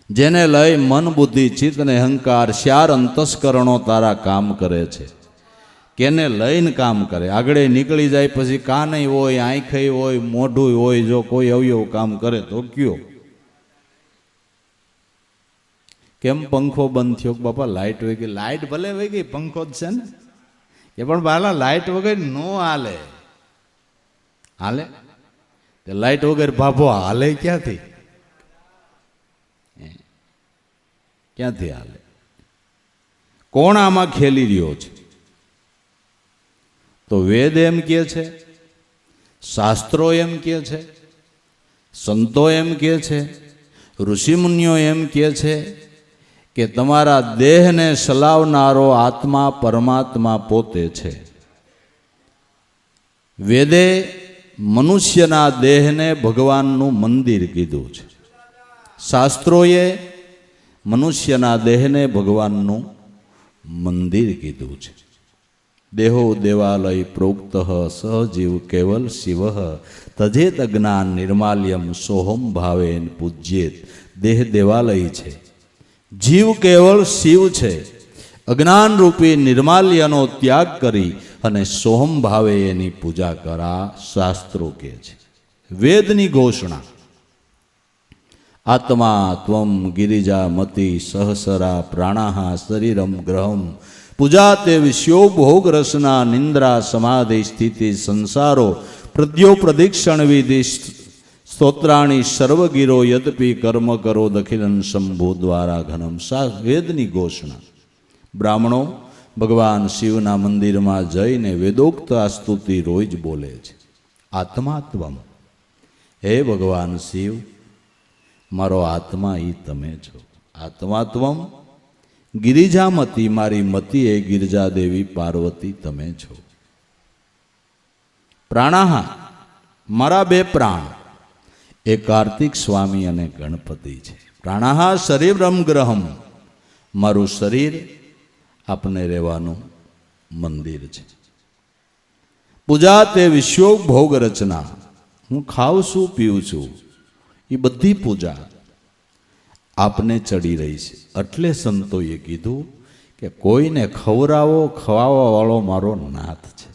જેને લઈ મન બુદ્ધિ ચિત્ત અને અહંકાર 4 અંતસ્કરણો તારા કામ કરે છે, કેને લઈને કામ કરે? આગળ નીકળી જાય પછી કાન હોય, આંખ હોય, મોઢું હોય, જો કોઈ અવયવ કામ કરે તો કયો? કેમ પંખો બંધ થયો? બાપા લાઇટ વહી ગઈ. લાઇટ ભલે વહી ગઈ, પંખો જ છે ને. એ પણ બાલા લાઇટ વગર નો હાલે. હાલે તે લાઇટ વગર ભાભો હાલે ક્યાંથી? ક્યાંથી હાલે? કોણ આમાં ખેલી રહ્યો છે? તો વેદ એમ કહે છે, શાસ્ત્રો એમ કહે છે, સંતો એમ કહે છે, ઋષિમુનિઓ એમ કહે છે કે તમારા દેહને સલાવનારો આત્મા પરમાત્મા પોતે છે. વેદે મનુષ્યના દેહને ભગવાનનું મંદિર કીધું છે. શાસ્ત્રોએ મનુષ્યના દેહને ભગવાનનું મંદિર કીધું છે. દેહો દેવાલય પ્રોક્ત સહજીવ કેવલ શિવ તજેત જ્ઞાન નિર્માલ્યમ સોહમ ભાવેન પૂજ્યેત. દેહ દેવાલય છે, જીવ કેવળ શિવ છે. અજ્ઞાન રૂપી નિર્માલ્યનો ત્યાગ કરી અને સોહમ ભાવે એની પૂજા કરા, શાસ્ત્રો કહે છે. વેદની ઘોષણા. આત્મા ત્વમ ગિરિજા મતિ સહસરા પ્રાણાહ શરીરમ ગ્રહમ પૂજા તે વિશ્યો ભોગ રસના નિંદ્રા સમાધિ સ્થિતિ સંસારો પ્રદ્યો પ્રદિક્ષણ વિધિ સ્તોત્રાણી સર્વગીરો યદપી કર્મ કરો દખિલન શંભુ દ્વારા ઘનમ. વેદની ઘોષણા. બ્રાહ્મણો ભગવાન શિવના મંદિરમાં જઈને વેદોક્ત આ સ્તુતિ રોજ બોલે છે. આત્માત્વમ, હે ભગવાન શિવ, મારો આત્મા ઈ તમે છો. આત્માત્વમ ગિરિજામતી, મારી મતી એ ગિરજા દેવી પાર્વતી તમે છો. પ્રાણાહ, મારા 2 પ્રાણ, એ કાર્તિક સ્વામી અને ગણપતિ છે. પ્રાણાહ શરીરમ ગ્રહમ, મારું શરીર આપને રહેવાનું મંદિર છે. પૂજા તે વિશ્વ ભોગ રચના, હું ખાઉં છું પીઉં છું એ બધી પૂજા આપને ચડી રહી છે. એટલે સંતોએ કીધું કે કોઈને ખવડાવો ખવાવા વાળો મારો નાથ છે.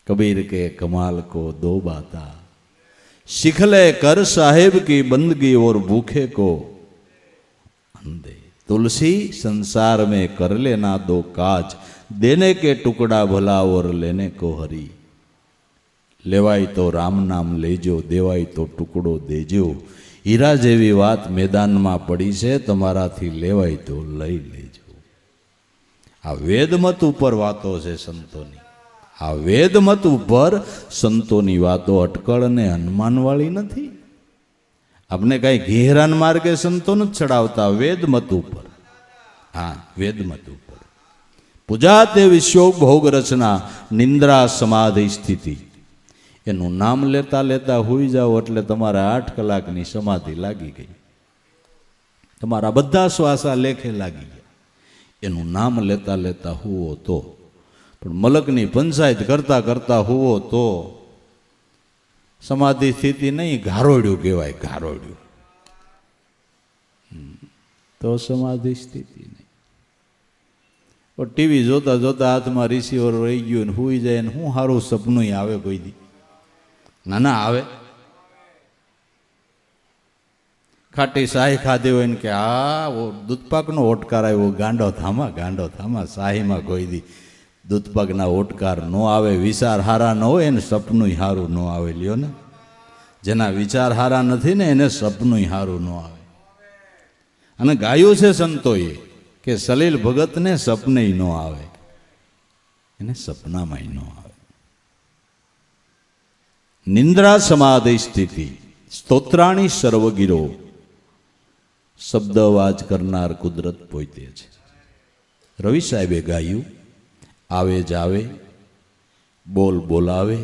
कबीर के कमाल को दो बाता, सिखले कर साहेब की बंदगी और भूखे को अंधे। तुलसी संसार में कर लेना दो काज, देने के टुकड़ा भला और लेने को हरी। लेवाय तो राम नाम लेजो, देवाय तो टुकड़ो देजो। हीरा जेवी बात मैदान में पड़ी से, तमाराथी लेवाय तो लई लेजो। आ वेदमत ऊपर वातो से संतोनी, आ वेदमत ऊपर संतोनी वातो अटकळ ने हनुमान वाली नहीं। अपने कई घेरान मार्गे संतो न चढ़ावता, वेदमत ऊपर। हाँ, वेदमत ऊपर पूजा ते विश्व भोग रचना, निंद्रा समाधि स्थिति। एनु नाम लेता लेता हुई जाओ એટલે તમારા 8 કલાકની સમાધિ લાગી ગઈ, તમારા બધા શ્વાસા લેખે લાગી ગયા। એનું નામ લેતા લેતા હુવો તો, પણ મલકની પંચાયત કરતા કરતા હુવો તો સમાધિ સ્થિતિ નહીં, ઘારોડ્યું કહેવાય, ઘારોડ્યું તો સમાધિ સ્થિતિ નહીં। ટીવી જોતા જોતા હાથમાં રિસીવર રહી ગયું ને હુઈ જાય ને હું સારું સપનું આવે કોઈ દી? ના ના આવે। ખાટી શાહી ખાધી હોય ને કે આ દૂધપાકનો ઓટકાર આવ્યો, ગાંડો થામા શાહીમાં કોઈ દી દૂધપાકના ઓટકાર ન આવે। વિચાર હારા ન હોય એને સપનું હારું ન આવે। લ્યો ને, જેના વિચાર હારા નથી ને એને સપનું હારું ન આવે। અને ગાયું છે સંતોએ કે સલીલ ભગતને સપને ન આવે, એને સપનામાં ન આવે। નિંદ્રા સમાધિ સ્થિતિ, સ્તોત્રાણી સર્વગીરો। શબ્દ અવાજ કરનાર કુદરત પોતે છે। રવિ સાહેબે ગાયું, આવે જાવે, બોલ બોલાવે,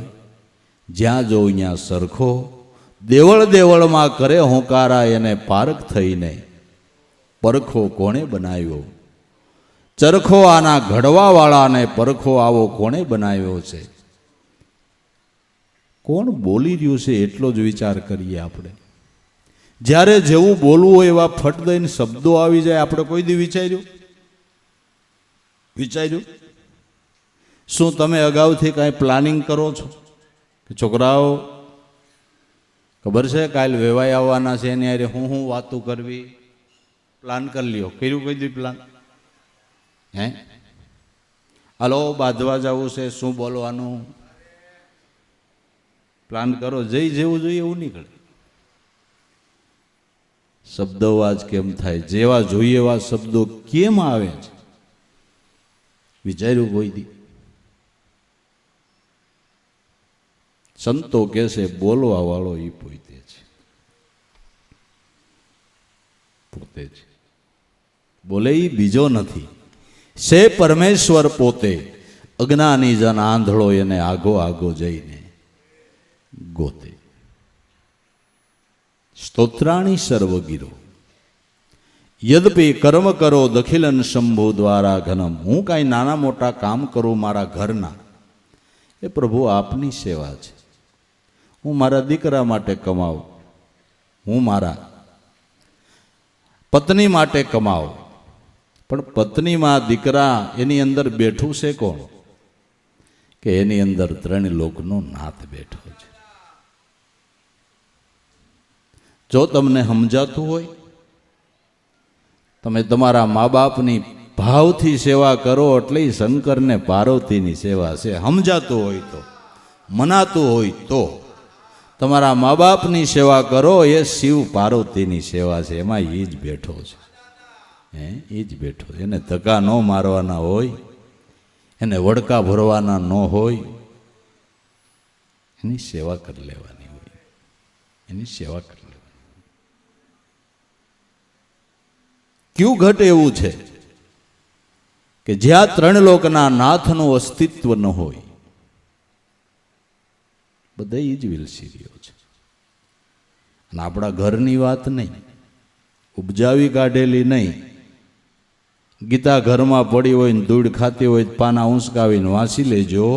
જ્યાં જોઉં ત્યાં સરખો, દેવળ દેવળમાં કરે હોંકારા, એને પારખ થઈને પરખો કોણે બનાવ્યો? ચરખો આના ઘડવાવાળાને પરખો આવો કોણે બનાવ્યો છે? કોણ બોલી રહ્યું છે એટલો જ વિચાર કરીએ આપણે। જ્યારે જેવું બોલવું હોય એવા ફટ દઈને શબ્દો આવી જાય, આપણે કોઈ દી વિચાર્યું? શું તમે અગાઉથી કાંઈ પ્લાનિંગ કરો છો કે છોકરાઓ ખબર છે કાલ વેવાઈ આવવાના છે એની હારે હું વાતું કરવી? પ્લાન કરી લ્યો, કર્યું કોઈ દી પ્લાન? હે, હાલો બાંધવા જવું છે, શું બોલવાનું પ્લાન કરો, જઈ જેવું જોઈએ એવું નીકળે। શબ્દવાજ કેમ થાય? જેવા જોઈએ એવા શબ્દો કેમ આવે છે? વિચાર્યું કોઈ દી? સંતો કહે છે બોલવા વાળો એ પોતે છે, બોલે એ બીજો નથી, છે પરમેશ્વર પોતે। અજ્ઞાની જન આંધળો એને આગો આગો જઈને ગોતે। સ્તોત્રાણી સર્વગીરો, યદ્યપિ કર્મ કરો દખિલન શંભુ દ્વારા ઘનમ। હું કાંઈ નાના મોટા કામ કરું મારા ઘરના, એ પ્રભુ આપની સેવા છે। હું મારા દીકરા માટે કમાઉં, હું મારા પત્ની માટે કમાઉં, પણ પત્નીમાં દીકરા એની અંદર બેઠું છે કોણ? કે એની અંદર 3 લોકનો નાથ બેઠો છે। જો તમને સમજાતું હોય, તમે તમારા મા બાપની ભાવથી સેવા કરો એટલે શંકરને પાર્વતીની સેવા છે। સમજાતું હોય તો, મનાતું હોય તો તમારા મા બાપની સેવા કરો, એ શિવ પાર્વતીની સેવા છે। એમાં એ જ બેઠો છે, એ જ બેઠો। એને ધક્કા ન મારવાના હોય, એને વડકા ભરવાના ન હોય, એની સેવા કરી લેવાની હોય, એની સેવા કરી લેવાની। ક્યું ઘટ એવું છે કે જ્યાં 3 લોકના નાથનું અસ્તિત્વ ન હોય, બધા એ જ વિલસી રહ્યો છે। અને આપણા ઘરની વાત નહીં, ઉપજાવી કાઢેલી નહીં। ગીતા ઘરમાં પડી હોય ને ધૂળ ખાતી હોય, પાના ઊંચકાવીને વાંચી લેજો।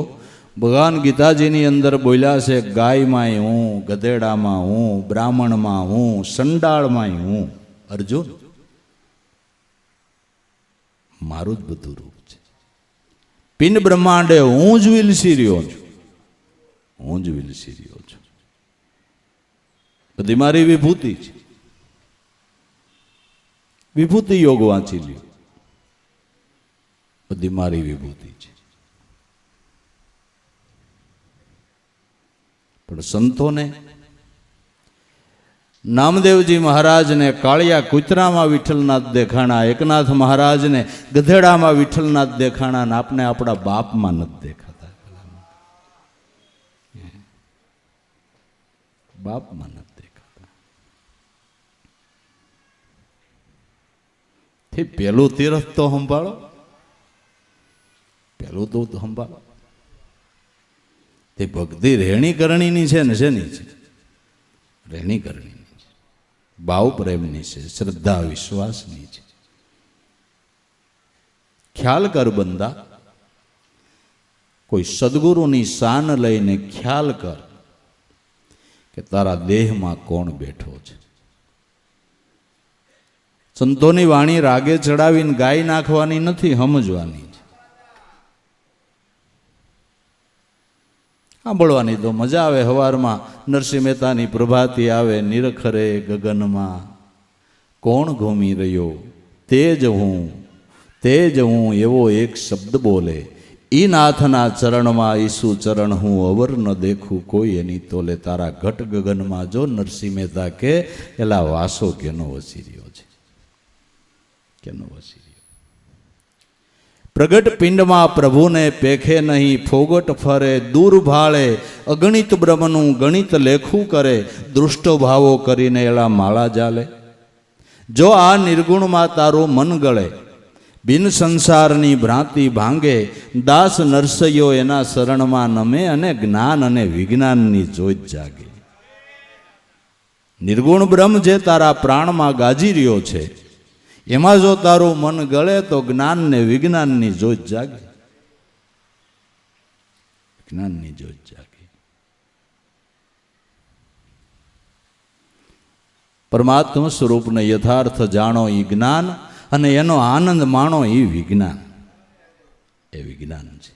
ભગવાન ગીતાજીની અંદર બોલ્યા છે, ગાયમાંય હું, ગધેડામાં હું, બ્રાહ્મણમાં હું, સંડાળમાંય હું। અર્જુન, મારું જ બધું રૂપ છે। પિંડ બ્રહ્માંડે હું જ વિલસી રહ્યો છું। હું જ વિલસી રહ્યો છું. બધી મારી વિભૂતિ છે. વિભૂતિ યોગ વાંચી લ્યો, બધી મારી વિભૂતિ છે. પણ સંતોને, નામદેવજી મહારાજને કાળિયા કૂતરામાં વિઠ્ઠલનાથ દેખાણા, એકનાથ મહારાજને ગધેડામાં વિઠ્ઠલનાથ દેખાણા, ને આપણે આપણા બાપમાં નથી દેખાતા. બાપમાં નથી દેખાતા. પેલું તીરથ તો સંભાળો, પેલું તો સંભાળો. તે ભક્તિ રહેણી કરણીની છે ને, શેની છે? રહેણી કરણીની છે, ભાવ પ્રેમની છે, શ્રદ્ધા વિશ્વાસની છે. ખ્યાલ કર બંદા, કોઈ સદગુરુની શાન લઈને ખ્યાલ કર કે તારા દેહમાં કોણ બેઠો છે. સંતોની વાણી રાગે ચડાવીને ગાઈ નાખવાની નથી, સમજવાની છે. સાંભળવાની તો મજા આવે. સવારમાં નરસિંહ મહેતાની પ્રભાતી આવે, નિરખરે ગગનમાં કોણ ઘૂમી રહ્યો, તે જ હું એવો એક શબ્દ બોલે, ઈ નાથના ચરણમાં ઈસુ ચરણ હું અવર ન દેખું કોઈ એની તોલે. તારા ઘટ ગગનમાં જો નરસિંહ મહેતા કે એલા વાસો કેનો વસી રહ્યો છે, કેનો વસી રહ્યો. પ્રગટ પિંડમાં પ્રભુને પેખે નહીં, ફોગટ ફરે દૂર ભાળે, અગણિત બ્રહ્મનું ગણિત લેખું કરે, દૃષ્ટો ભાવો કરીને એલા માળા જાલે. જો આ નિર્ગુણમાં તારું મન ગળે, બિન સંસારની ભ્રાંતિ ભાંગે, દાસ નરસૈયો એના શરણમાં નમે, અને જ્ઞાન અને વિજ્ઞાનની જોત જાગે. નિર્ગુણ બ્રહ્મ જે તારા પ્રાણમાં ગાજી રહ્યો છે, એમાં જો તારું મન ગળે તો જ્ઞાન ને વિજ્ઞાનની જોત જાગે. જ્ઞાનની જોત જાગે. પરમાત્મા સ્વરૂપને યથાર્થ જાણો એ જ્ઞાન, અને એનો આનંદ માણો એ વિજ્ઞાન. એ વિજ્ઞાન છે.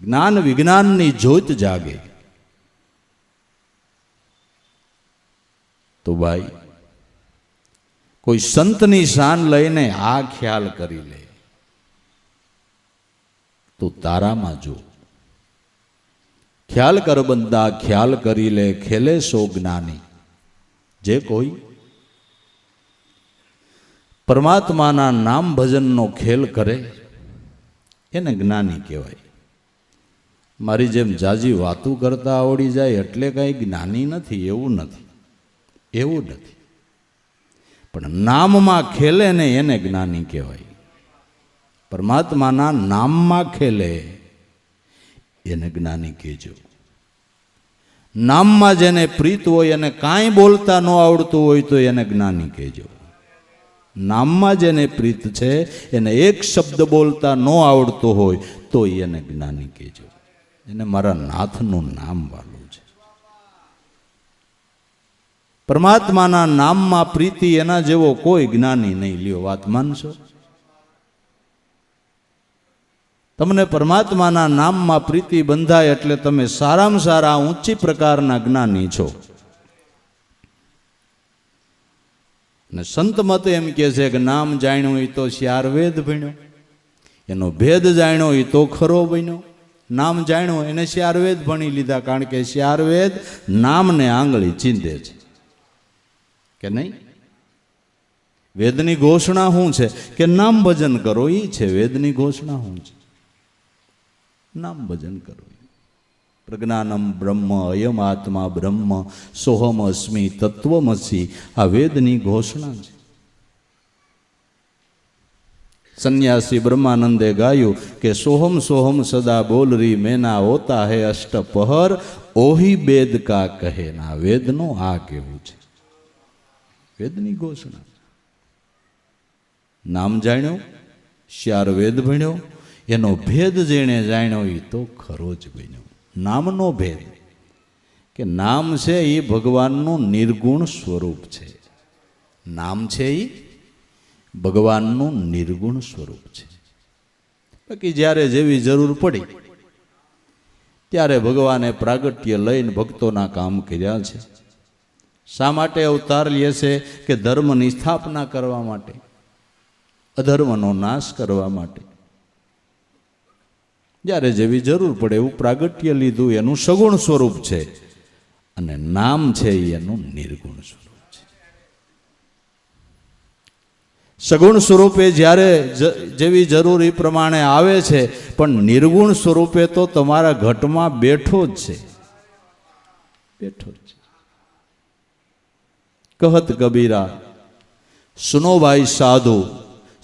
જ્ઞાન વિજ્ઞાનની જોત જાગે. તો ભાઈ, કોઈ સંતની શાન લઈને આ ખ્યાલ કરી લે તો તારામાં જો. ખ્યાલ કર બંદા, ખ્યાલ કરી લે, ખેલે સો જ્ઞાની. જે કોઈ પરમાત્માના નામ ભજનનો ખેલ કરે એને જ્ઞાની કહેવાય. મારી જેમ જાજી વાતું કરતા આવડી જાય એટલે કંઈ જ્ઞાની નથી, એવું નથી, એવું નથી. પણ નામમાં ખેલે ને એને જ્ઞાની કહેવાય. પરમાત્માના નામમાં ખેલે એને જ્ઞાની કહેજો. નામમાં જેને પ્રીત હોય અને કાંઈ બોલતા ન આવડતું હોય તો એને જ્ઞાની કહેજો. નામમાં જેને પ્રીત છે, એને એક શબ્દ બોલતા ન આવડતો હોય તો એને જ્ઞાની કહેજો. એને મારા નાથનું નામ વાલું છે. પરમાત્માના નામમાં પ્રીતિ એના જેવો કોઈ જ્ઞાની નહીં. લ્યો, વાત માનશો? તમને પરમાત્માના નામમાં પ્રીતિ બંધાય એટલે તમે સારામાં સારા ઊંચી પ્રકારના જ્ઞાની છો. અને સંત મત એમ કહે છે કે નામ જાણ્યું એ તો શ્યાર વેદ ભણ્યો, એનો ભેદ જાણ્યો એ તો ખરો બન્યો. નામ જાણ્યો એને શ્યાર વેદ ભણી લીધા, કારણ કે શ્યાર વેદ નામને આંગળી ચીંધે છે કે નહીં. વેદની ઘોષણા શું છે કે નામ ભજન કરો, એ છે વેદની ઘોષણા. શું છે? નામ ભજન કરો. પ્રજ્ઞાનમ બ્રહ્મ અયમ આત્મા બ્રહ્મ સોહમ અસ્મિ તત્વમસી, આ વેદની ઘોષણા છે. સંન્યાસી બ્રહ્માનંદે ગાયું કે સોહમ સોહમ સદા બોલ રહી મેના હોતા હે અષ્ટપહર, ઓહી બેદ કા કહે. ના, વેદનો આ કેવું છે, વેદની ઘોષણા. નામ જાણ્યો, શ્યાર વેદ ભણ્યો, એનો ભેદ જેણે જાણ્યો એ તો ખરો જ બન્યો. નામનો ભેદ કે નામ છે એ ભગવાનનું નિર્ગુણ સ્વરૂપ છે. નામ છે એ ભગવાનનું નિર્ગુણ સ્વરૂપ છે. બાકી જ્યારે જેવી જરૂર પડી ત્યારે ભગવાને પ્રાગટ્ય લઈને ભક્તોના કામ કર્યા છે. શા માટે અવતાર લે છે? કે ધર્મની સ્થાપના કરવા માટે, અધર્મનો નાશ કરવા માટે. જ્યારે જેવી જરૂર પડે એવું પ્રાગટ્ય લીધું, એનું સગુણ સ્વરૂપ છે, અને નામ છે એનું નિર્ગુણ સ્વરૂપ છે. સગુણ સ્વરૂપે જ્યારે જેવી જરૂર એ પ્રમાણે આવે છે, પણ નિર્ગુણ સ્વરૂપે તો તમારા ઘટમાં બેઠો જ છે, બેઠો જ છે. कहत कबीरा सुनो भाई साधु,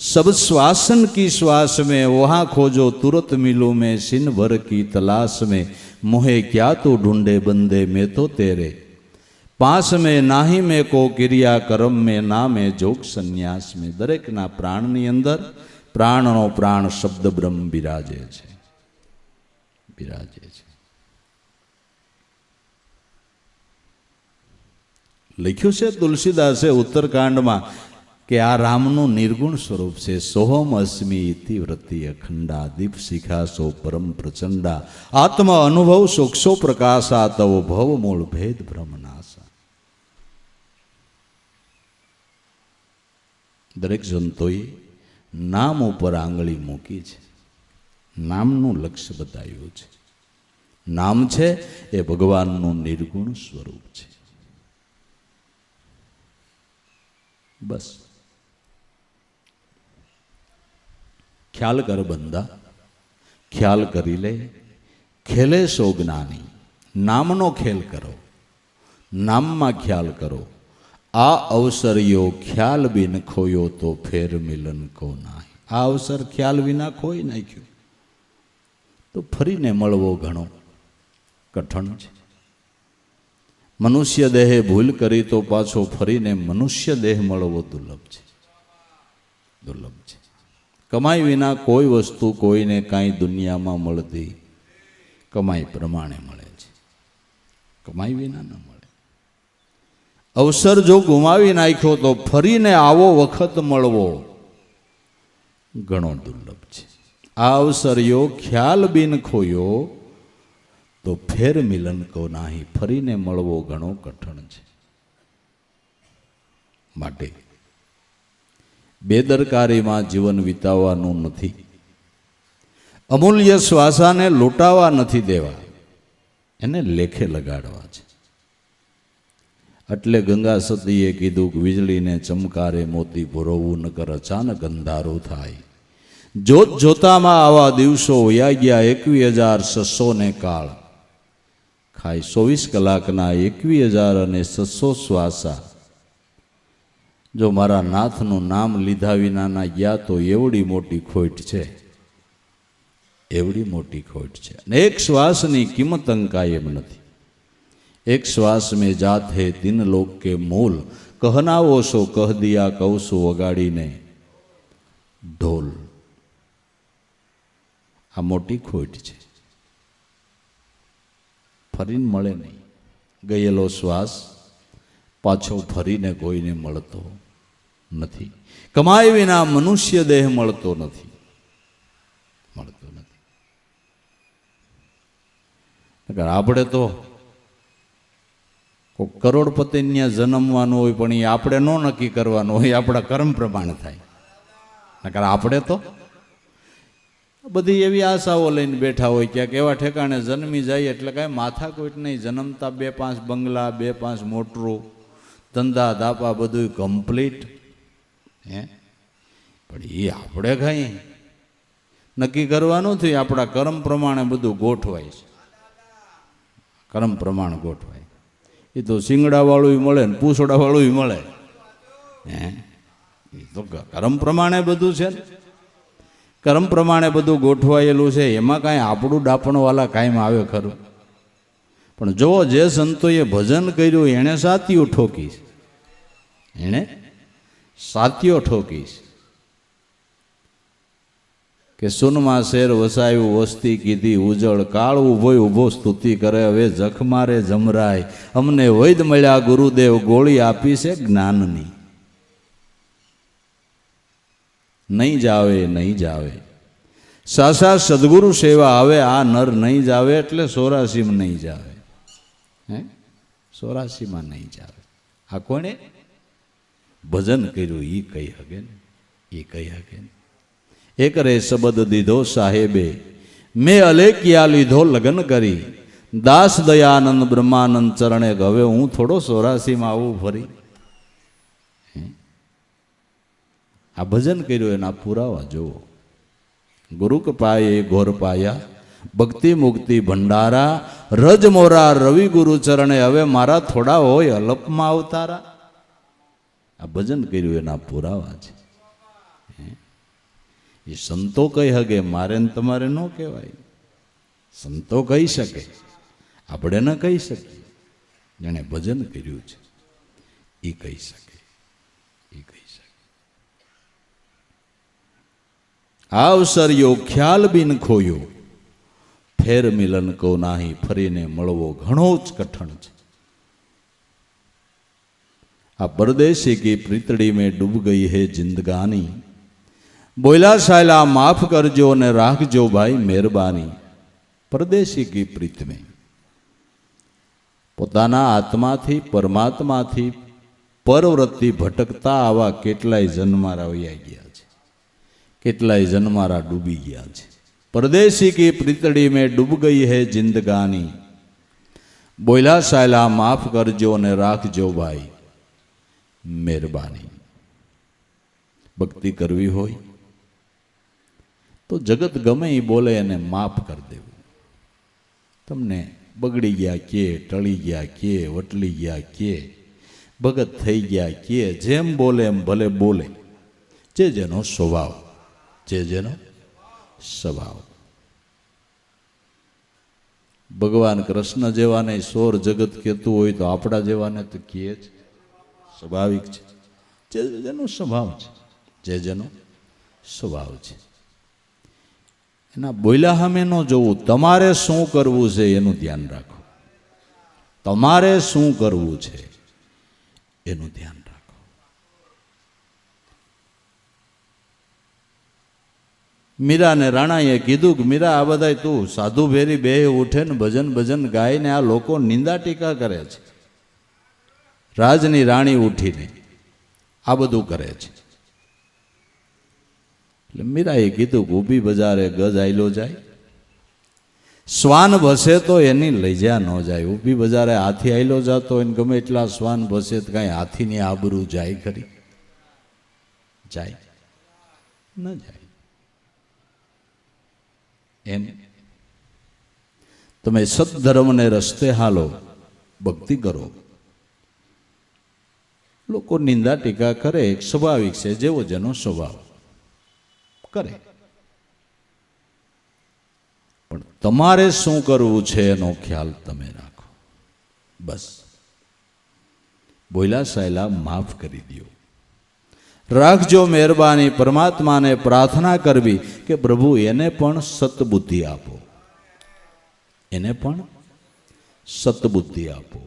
सब श्वासन की श्वास में वहां खोजो तुरंत मिलूं मैं सिन भर की तलाश में, मोहे क्या तो ढूंढे बंदे मैं तो तेरे, पास में नाही में को क्रिया कर्म में ना में जोग संन्यास में. दरेक ना प्राणनी अंदर प्राणनो प्राण शब्द ब्रह्म बिराजे छे, बिराजे छे. લખ્યું છે તુલસીદાસે ઉત્તરકાંડમાં કે આ રામનું નિર્ગુણ સ્વરૂપ છે. સોહમ અસ્મિ ઇતિ વ્રતિ અખંડા, દીપ શિખાસો પરમ પ્રચંડા, આત્મ અનુભવ સુક્ષો પ્રકાશા, તવ ભવ મૂળ ભેદ બ્રહ્મનાશા. દરેક સંતોએ નામ ઉપર આંગળી મૂકી છે, નામનું લક્ષ્ય બતાવ્યું છે. નામ છે એ ભગવાનનું નિર્ગુણ સ્વરૂપ છે. બસ ખ્યાલ કર બંદા, ખ્યાલ કરી લે. ખેલે સો જ્ઞાની, નામનો ખેલ કરો, નામમાં ખ્યાલ કરો. આ અવસરિયો ખ્યાલ બિન ખોયો તો ફેર મિલન કો નાહી. આ અવસર ખ્યાલ વિના ખોઈ નાખ્યું તો ફરીને મળવો ઘણો કઠણ છે. મનુષ્ય દેહે ભૂલ કરી તો પાછો ફરીને મનુષ્ય દેહ મળવો દુર્લભ છે, દુર્લભ છે. કમાઈ વિના કોઈ વસ્તુ કોઈને કાંઈ દુનિયામાં મળતી કમાઈ પ્રમાણે મળે છે, કમાઈ વિના ન મળે. અવસર જો ગુમાવી નાખ્યો તો ફરીને આવો વખત મળવો ઘણો દુર્લભ છે. આ અવસરિયો ખ્યાલ બિન ખોયો તો ફેર મિલન કો નાહી, ફરીને મળવો ઘણો કઠણ છે. માટે બેદરકારીમાં જીવન વિતાવવાનું નથી, અમૂલ્ય શ્વાસાને લૂંટાવા નથી દેવા, એને લેખે લગાડવા છે. એટલે ગંગા સતીએ કીધું કે વીજળીને ચમકારે મોતી ભરોવું નકર અચાનક અંધારું થાય. જોત જોતામાં આવા દિવસો વયા ગયા 21,600 ને કાળ ખાય 24 કલાકના 21,600 શ્વાસા. જો મારા નાથનું નામ લીધા વિનાના ગયા તો એવડી મોટી ખોટ છે, એવડી મોટી ખોટ છે. અને એક શ્વાસની કિંમત અંકાય એમ નથી. એક શ્વાસ में जात है 3 लोक के मूल, कहनावो सो कह दिया कौसो વગાડીને ઢોલ. આ મોટી ખોટ છે, ફરીને મળે નહીં. ગયેલો શ્વાસ પાછો ફરીને કોઈને મળતો નથી. કમાઈ વિના મનુષ્ય દેહ મળતો નથી, મળતો નથી. આપણે તો કરોડપતિ ત્યાં જન્મવાનું હોય, પણ એ આપણે ન નક્કી કરવાનું હોય, આપણા કર્મ પ્રમાણે થાય. નકર આપણે તો બધી એવી આશાઓ લઈને બેઠા હોય, ક્યાંક એવા ઠેકાણે જન્મી જાય એટલે કાંઈ માથાકૂટ નહીં. જન્મતા 2-5 બંગલા, 2-5 મોટરો, ધંધા ધાપા બધું કમ્પ્લીટ. હે પણ એ આપણે કાંઈ નક્કી કરવાનું નથી. આપણા કર્મ પ્રમાણે બધું ગોઠવાય છે, કર્મ પ્રમાણે ગોઠવાય. એ તો શિંગડાવાળું મળે ને પૂછડાવાળું મળે. હે એ તો કર્મ પ્રમાણે બધું છે ને, કર્મ પ્રમાણે બધું ગોઠવાયેલું છે. એમાં કાંઈ આપણું ડાપણવાળા કાંઈ આવે ખરું? પણ જો જે સંતોએ ભજન કર્યું એણે સાતીઓ ઠોકી, એણે સાતીઓ ઠોકી કે સુનમાં શેર વસાયું વસ્તી કીધી ઉજળ, કાળ ઉભોય ઊભો સ્તુતિ કરે હવે જખ મારે જમરાય, અમને વૈદ મળ્યા ગુરુદેવ ગોળી આપી છે જ્ઞાનની. નહીં જાવે નહીં જાવે સાસા સદગુરુ સેવા આવે આ નર નહીં જાવે એટલે 84 નહીં જાવે, હે 84 નહીં જાવે. આ કોણે ભજન કર્યું એ કહી હગે ને, એ કહી હગે ને. એક રે શબ્દ દીધો સાહેબે, મેં અલેકિયા લીધો લગ્ન કરી, દાસ દયાનંદ બ્રહ્માનંદ ચરણે. હવે હું થોડો 84 આવું ફરી. આ ભજન કર્યું એના પુરાવા જુઓ. ગુરુ કપાયે ઘોર પાયા, ભક્તિ મુક્તિ ભંડારા, રજ મોરા રવિ ગુરુ ચરણે. હવે મારા થોડા હોય અલપમાં અવતારા. આ ભજન કર્યું એના પુરાવા છે. એ સંતો કહી હગે, મારે ને તમારે ન કહેવાય. સંતો કહી શકે, આપણે ન કહી શકીએ. જેણે ભજન કર્યું છે એ કહી શકે, એ કહી શકે. અવસર યો ખ્યાલ બિન ખોયો, ફેર મિલન કો નાહી. ફરીને મળવો ઘણો જ કઠણ છે. આ પરદેશી કી પ્રીતડી મેં ડૂબ ગઈ હે જિંદગાની. બોલ્યા સાયલા માફ કરજો ને રાખજો ભાઈ મહેરબાની. પરદેશી કી પ્રીત મેં, પોતાના આત્માથી પરમાત્માથી પરવૃત્તિ ભટકતા આવા કેટલાય જન્મારા વયા ગયા છે, કેટલાય જન્મારા ડૂબી ગયા છે. પરદેશી કી પ્રીતડી મેં ડૂબ ગઈ હે જિંદગાની. બોલ્યા સાયલા માફ કરજો ને રાખજો ભાઈ મહેરબાની. ભક્તિ કરવી હોય તો જગત ગમે એ બોલે એને માફ કરી દેવું. તમને બગડી ગયા કે, ટળી ગયા કે, વટલી ગયા કે, ભગત થઈ ગયા કે, જેમ બોલે એમ ભલે બોલે. જે જેનો સ્વભાવ, જે જેનો સ્વભાવ. ભગવાન કૃષ્ણ જેવાને સોર જગત કહેતું હોય તો આપણા જેવાને તો કહે જ, સ્વાભાવિક છે. જે જેનો સ્વભાવ છે, જે જેનો સ્વભાવ છે. એના બોલ્યા સામે ન જોવું. તમારે શું કરવું છે એનું ધ્યાન રાખો. તમારે શું કરવું છે એનું ધ્યાન રાખો. મીરાને રાણાએ કીધું કે મીરા, આ બધા તું સાધુ ભેરી બે ઉઠે ને ભજન ભજન ગાય ને આ લોકો નિંદા ટીકા કરે છે. રાજની રાણી ઉઠીને આ બધું કરે છે. એટલે મીરાએ કીધું કે ઊભી બજારે ગજ આયલો જાય, શ્વાન ભસે તો એની લઈ જા ન જાય. ઊભી બજારે હાથી આયલો જતો હોય ને ગમે એટલા શ્વાન ભસે તો કાંઈ હાથીની આબરૂ જાય ખરી? જાય ન જાય. એમ તમે સદધર્મને રસ્તે હાલો, ભક્તિ કરો. લોકો નિંદા ટીકા કરે, એક સ્વાભાવિક છે. જેવો જેનો સ્વભાવ કરે. પણ તમારે શું કરવું છે એનો ખ્યાલ તમે રાખો. બસ બોલ્યા સાયલા માફ કરી દો, રાખજો મહેરબાની. પરમાત્માને પ્રાર્થના કરવી કે પ્રભુ એને પણ સતબુદ્ધિ આપો, એને પણ સતબુદ્ધિ આપો,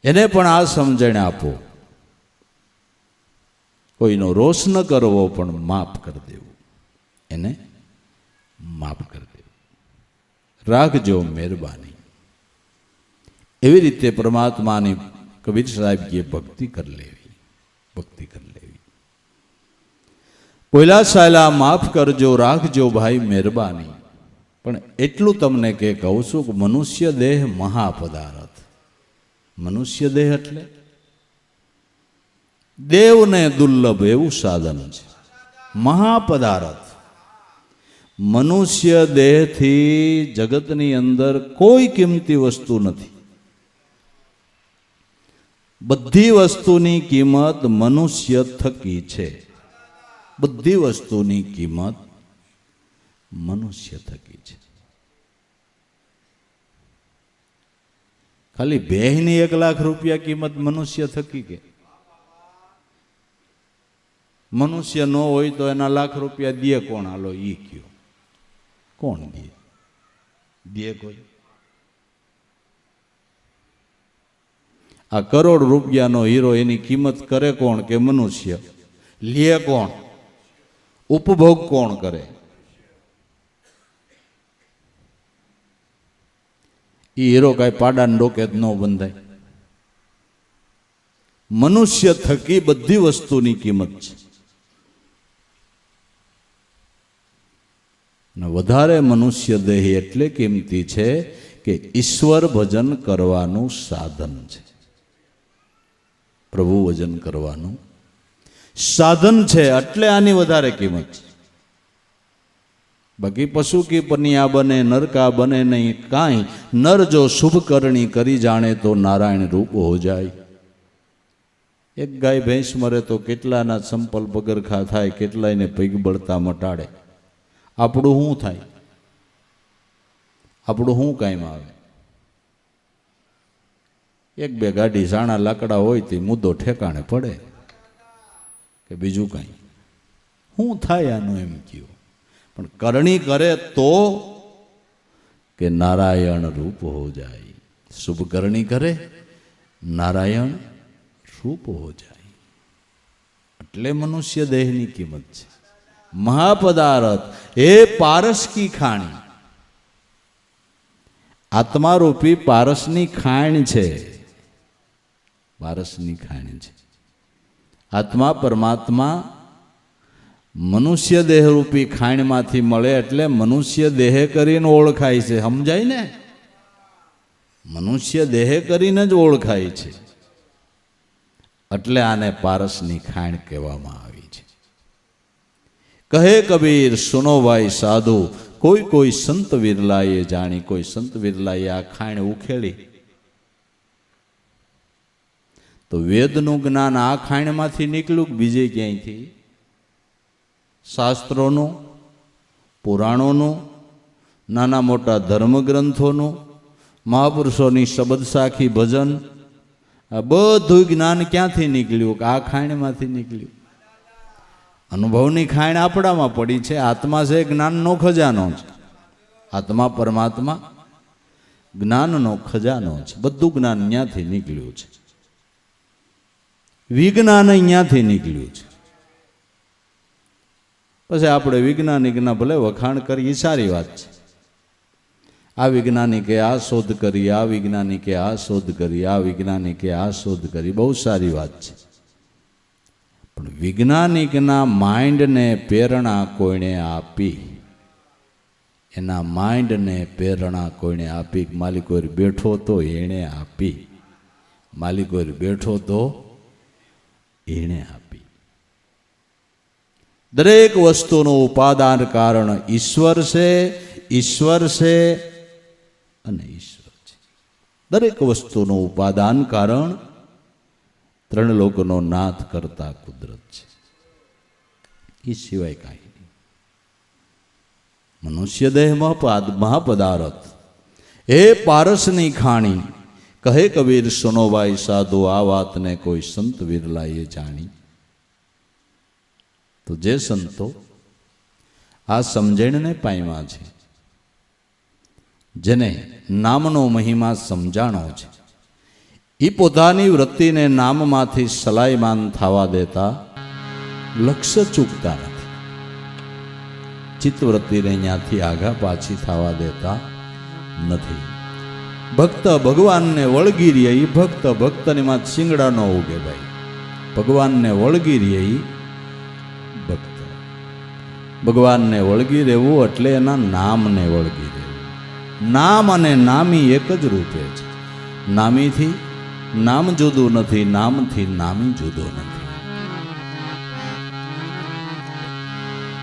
એને પણ આ સમજણ આપો. કોઈનો રોષ ન કરવો પણ માફ કરી દેવું, એને માફ કરી દેવું. રાખજો મહેરબાની. એવી રીતે પરમાત્માની કબીર સાહેબજીએ ભક્તિ કરી લેવી, ભક્તિ કરી લેવી. બોલ્યા સાયલા માફ કરજો, રાખજો ભાઈ મહેરબાની. પણ એટલું તમને કે કહું છું કે મનુષ્ય દેહ મહાપદાર્થ. મનુષ્ય દેહ એટલે દેવને દુર્લભ એવું સાધન છે, મહાપદાર્થ. મનુષ્ય દેહથી જગતની અંદર કોઈ કિંમતી વસ્તુ નથી. બધી વસ્તુની કિંમત મનુષ્ય થકી છે. બધી વસ્તુની કિંમત મનુષ્ય થકી છે. ખાલી ભેંસની 1 લાખ રૂપિયા કિંમત મનુષ્ય થકી કે મનુષ્ય ન હોય તો એના લાખ રૂપિયા દે કોણ? હાલો ઈ કયો, કોણ દે? દે કોઈ? આ કરોડ રૂપિયાનો હીરો એની કિંમત કરે કોણ? કે મનુષ્ય. લે કોણ? ઉપભોગ કોણ કરે? એ હીરો કાંઈ પાડાને ડોકે જ ન બંધાય. મનુષ્ય થકી બધી વસ્તુની કિંમત છે. ને વધારે મનુષ્ય દેહ એટલે કિંમતી છે કે ઈશ્વર ભજન કરવાનું સાધન છે. પ્રભુ ભજન કરવાનું સાધન છે એટલે આની વધારે કિંમત છે. બાકી પશુ કી પનિયા બને નરકા બને નહીં કાંઈ. નર જો શુભ કરણી કરી જાણે તો નારાયણ રૂપ હો જાય. એક ગાય ભેંસ મરે તો કેટલાના સંપલ પગરખા થાય, કેટલાયને પૈગ બળતા મટાડે. આપણું શું થાય? આપણું શું કાંઈ આવે? એક બે ગાડી સાણા લાકડા હોય તે મુદ્દો ઠેકાણે પડે કે બીજું કાંઈ શું થાય આનું એમ કહ્યું. પણ કરણી કરે તો કે નારાયણ રૂપ હો જાય. શુભ કરણી કરે નારાયણ રૂપ હો જાય. એટલે મનુષ્ય દેહની કિંમત છે. મહાપદાર્થ એ પારસ કી ખાણી. આત્મારૂપી પારસની ખાણ છે. પારસની ખાણ છે. આત્મા પરમાત્મા મનુષ્ય દેહરૂપી ખાણમાંથી મળે એટલે મનુષ્ય દેહ કરીને ઓળખાય છે. સમજાય ને? મનુષ્ય દેહ કરીને જ ઓળખાય છે. એટલે આને પારસની ખાણ કહેવામાં આવી છે. કહે કબીર સુનો ભાઈ સાધુ, કોઈ કોઈ સંત વિરલાએ જાણી. કોઈ સંત વિરલાએ આ ખાણ ઉખેડી તો વેદનું જ્ઞાન આ ખાણમાંથી નીકળ્યું કે બીજે ક્યાંયથી? શાસ્ત્રોનું, પુરાણોનું, નાના મોટા ધર્મગ્રંથોનું, મહાપુરુષોની શબ્દ સાખી ભજન, આ બધું જ્ઞાન ક્યાંથી નીકળ્યું? આ ખાણમાંથી નીકળ્યું. અનુભવની ખાણ આપણામાં પડી છે. આત્મા છે જ્ઞાનનો ખજાનો છે. આત્મા પરમાત્મા જ્ઞાનનો ખજાનો છે. બધું જ્ઞાન અહીંયાથી નીકળ્યું છે. વિજ્ઞાન અહીંયાથી નીકળ્યું છે. પછી આપણે વૈજ્ઞાનિકના ભલે વખાણ કરીએ, સારી વાત છે. આ વૈજ્ઞાનિકે આ શોધ કરી, આ વૈજ્ઞાનિકે આ શોધ કરી, આ વૈજ્ઞાનિકે આ શોધ કરી, બહુ સારી વાત છે. પણ વૈજ્ઞાનિકના માઇન્ડને પ્રેરણા કોઈને આપી, એના માઇન્ડને પ્રેરણા કોઈને આપી. માલિકોર બેઠો તો એણે આપી. માલિકોર બેઠો તો એણે આપી. દરેક વસ્તુનું ઉપાદાન કારણ ઈશ્વર છે. ઈશ્વર છે અને ઈશ્વર છે. દરેક વસ્તુનું ઉપાદાન કારણ ત્રણ લોકનો નાથ કરતા કુદરત છે. એ સિવાય કાંઈ નહીં. મનુષ્ય દેહમાં મહાપદાર્થ એ પારસની ખાણી. કહે કબીર સુનોભાઈ સાધુ, આ વાતને કોઈ સંત વિરલાએ જાણી. તો જે સંતો આ સમજણને પામ્યા છે, જેને નામનો મહિમા સમજાણો છે, એ પોતાની વૃત્તિને નામમાંથી સલાયમાન થવા દેતા લક્ષ્ય ચૂકતા નથી. ચિત્તવૃત્તિને અહીંયાથી આગા પાછી થવા દેતા નથી. ભક્ત ભગવાનને વળગી રહે. એ ભક્ત ભક્તની માં શિંગડા ન ઉગે ભાઈ. ભગવાનને વળગી રહે એ ભક્ત. ભગવાનને વળગી રહેવું એટલે એના નામને વળગી રહેવું. નામ અને નામી એક જ રૂપે છે. નામીથી નામ જુદું નથી, નામથી નામી જુદો નથી.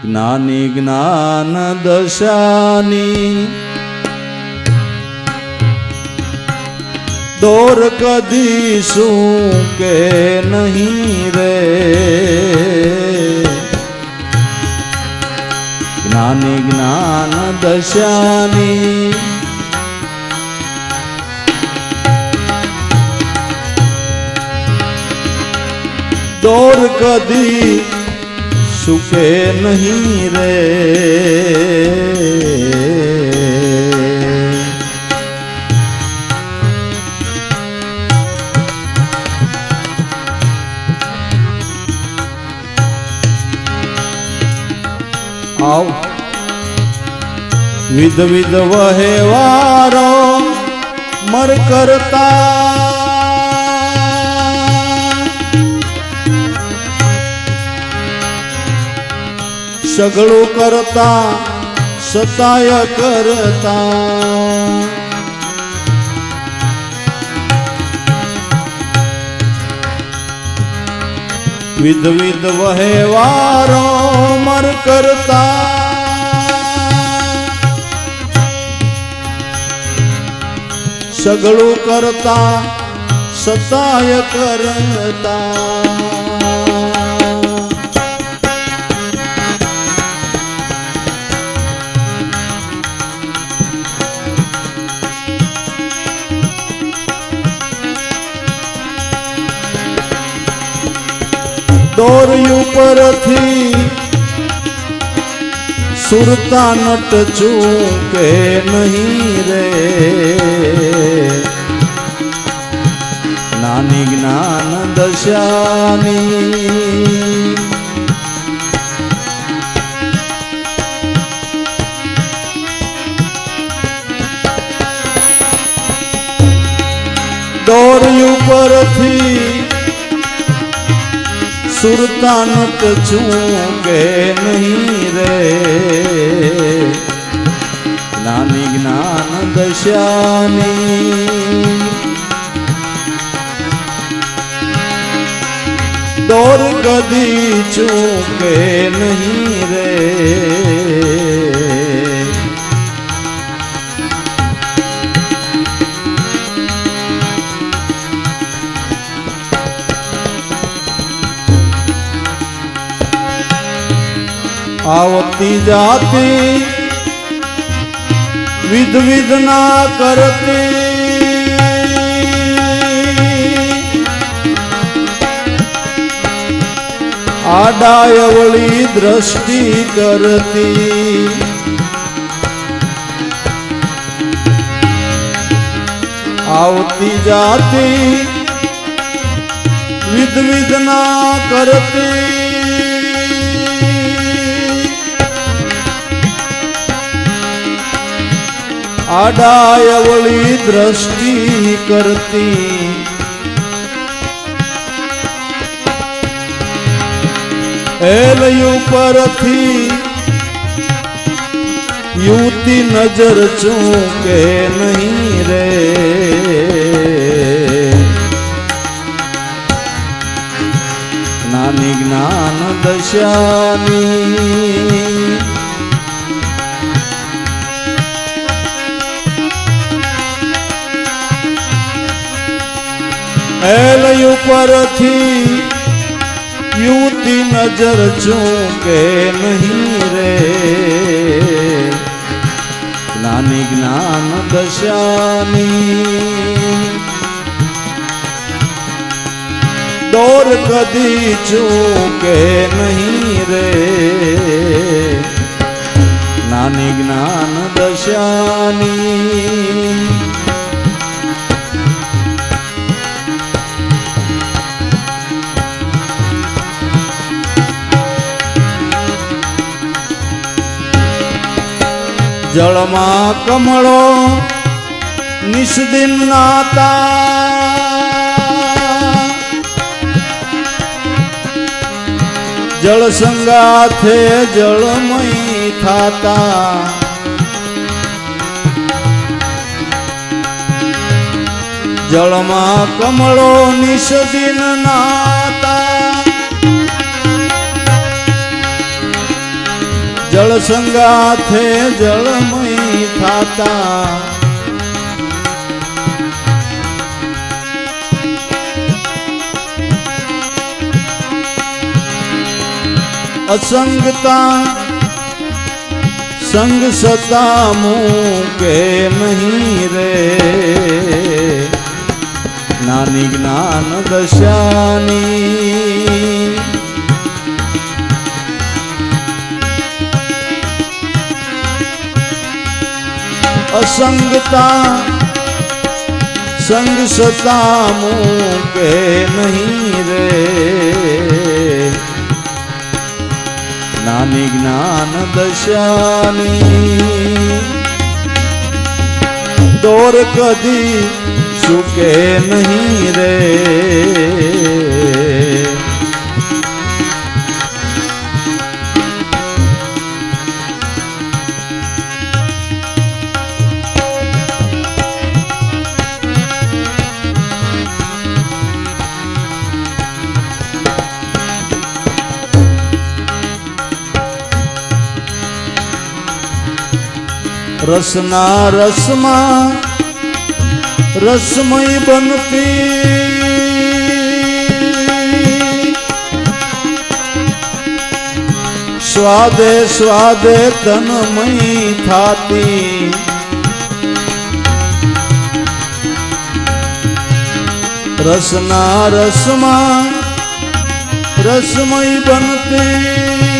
જ્ઞાની જ્ઞાન દશાની દોર કદી શું કે નહીં રે. જ્ઞાની જ્ઞાન દશાની દોર કદી સુકે નહીં રે. વિધ વિધ વહેવારો मर करता सगळो करता सताय करता विध विध वहेवारो मर करता सगळो करता सताय करता दोरयू परथी सुरता नट चूके नहीं रे नानी ज्ञान दशानी दोरयू परथी सुरता नट चूके नहीं रे नानी ज्ञान दशानी दौर गदी चूके नहीं रे आवती जाती विध विध ना करती आडायवली दृष्टि करती आवती जाती विध विध ना करती आडायवली दृष्टि करती एलयू परथी युवती नजर चूके नहीं रे नानी ज्ञान दशानी एलयू परथी युवती नजर चूके नहीं रे नानी ज्ञान दशानी दौर कदी चूके नहीं रे नानी ज्ञान दशानी जलमा कमलो निष्दिन नाता जल संगाथे जलमयी थाता जलमा कमलो निष्दिन नाता जल संगाथे जलमयी थाता असंगता संग सता मुके नहीं रे नानी ज्ञान दशानी असंगता संग सता मुके नहीं रे नानी ज्ञान दशानी દોર કદી ચૂકે નહીં રે. રસના રસમાં રસમય બનતી, સ્વાદે સ્વાદે તન્મય થાતી. રસના રસમાં રસમય બનતી,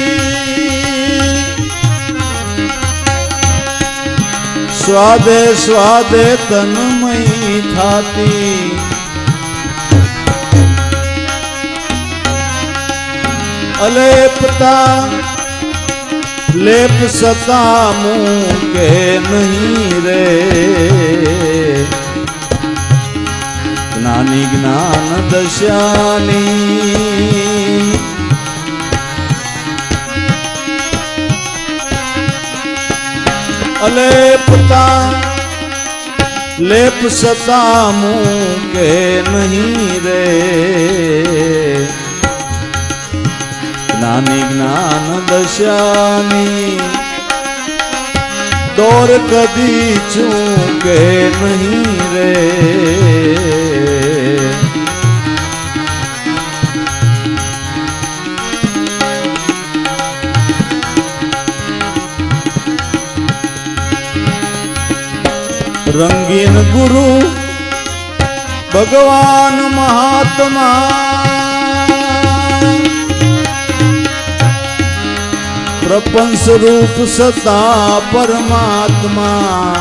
સ્વાદે સ્વાદે તન્મય થાતી. અલેપતા લેપ સતા મૂકે નહીં રે. જ્ઞાની જ્ઞાન દશાની અલેપતા લેપ સતા મૂકે નહીં રે. જ્ઞાની જ્ઞાન દશાની દોર કદી ચૂકે નહીં રે. રંગીન ગુરુ ભગવાન મહાત્મા, પ્રપંચ રૂપ સતા પરમાત્મા.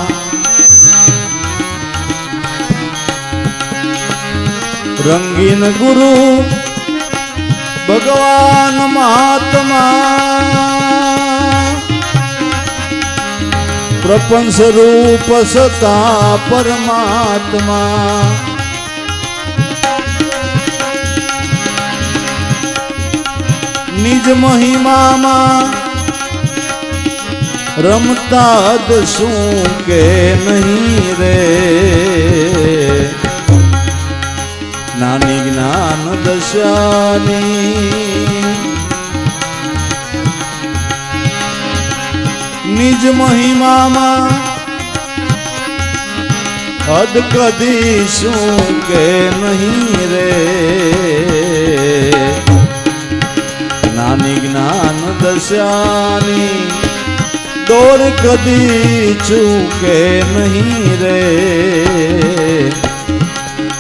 રંગીન ગુરુ ભગવાન મહાત્મા, પ્રપંચ રૂપ સતા પરમાત્મા. નિજ મહિમામાં રમતા જ શું કે નહીં રે. જ્ઞાની જ્ઞાન દશાની નિજ મહિમામાં હદ કદી શું કે નહીં રે. જ્ઞાની જ્ઞાન દશાની દોર કદી ચૂકે નહીં રે.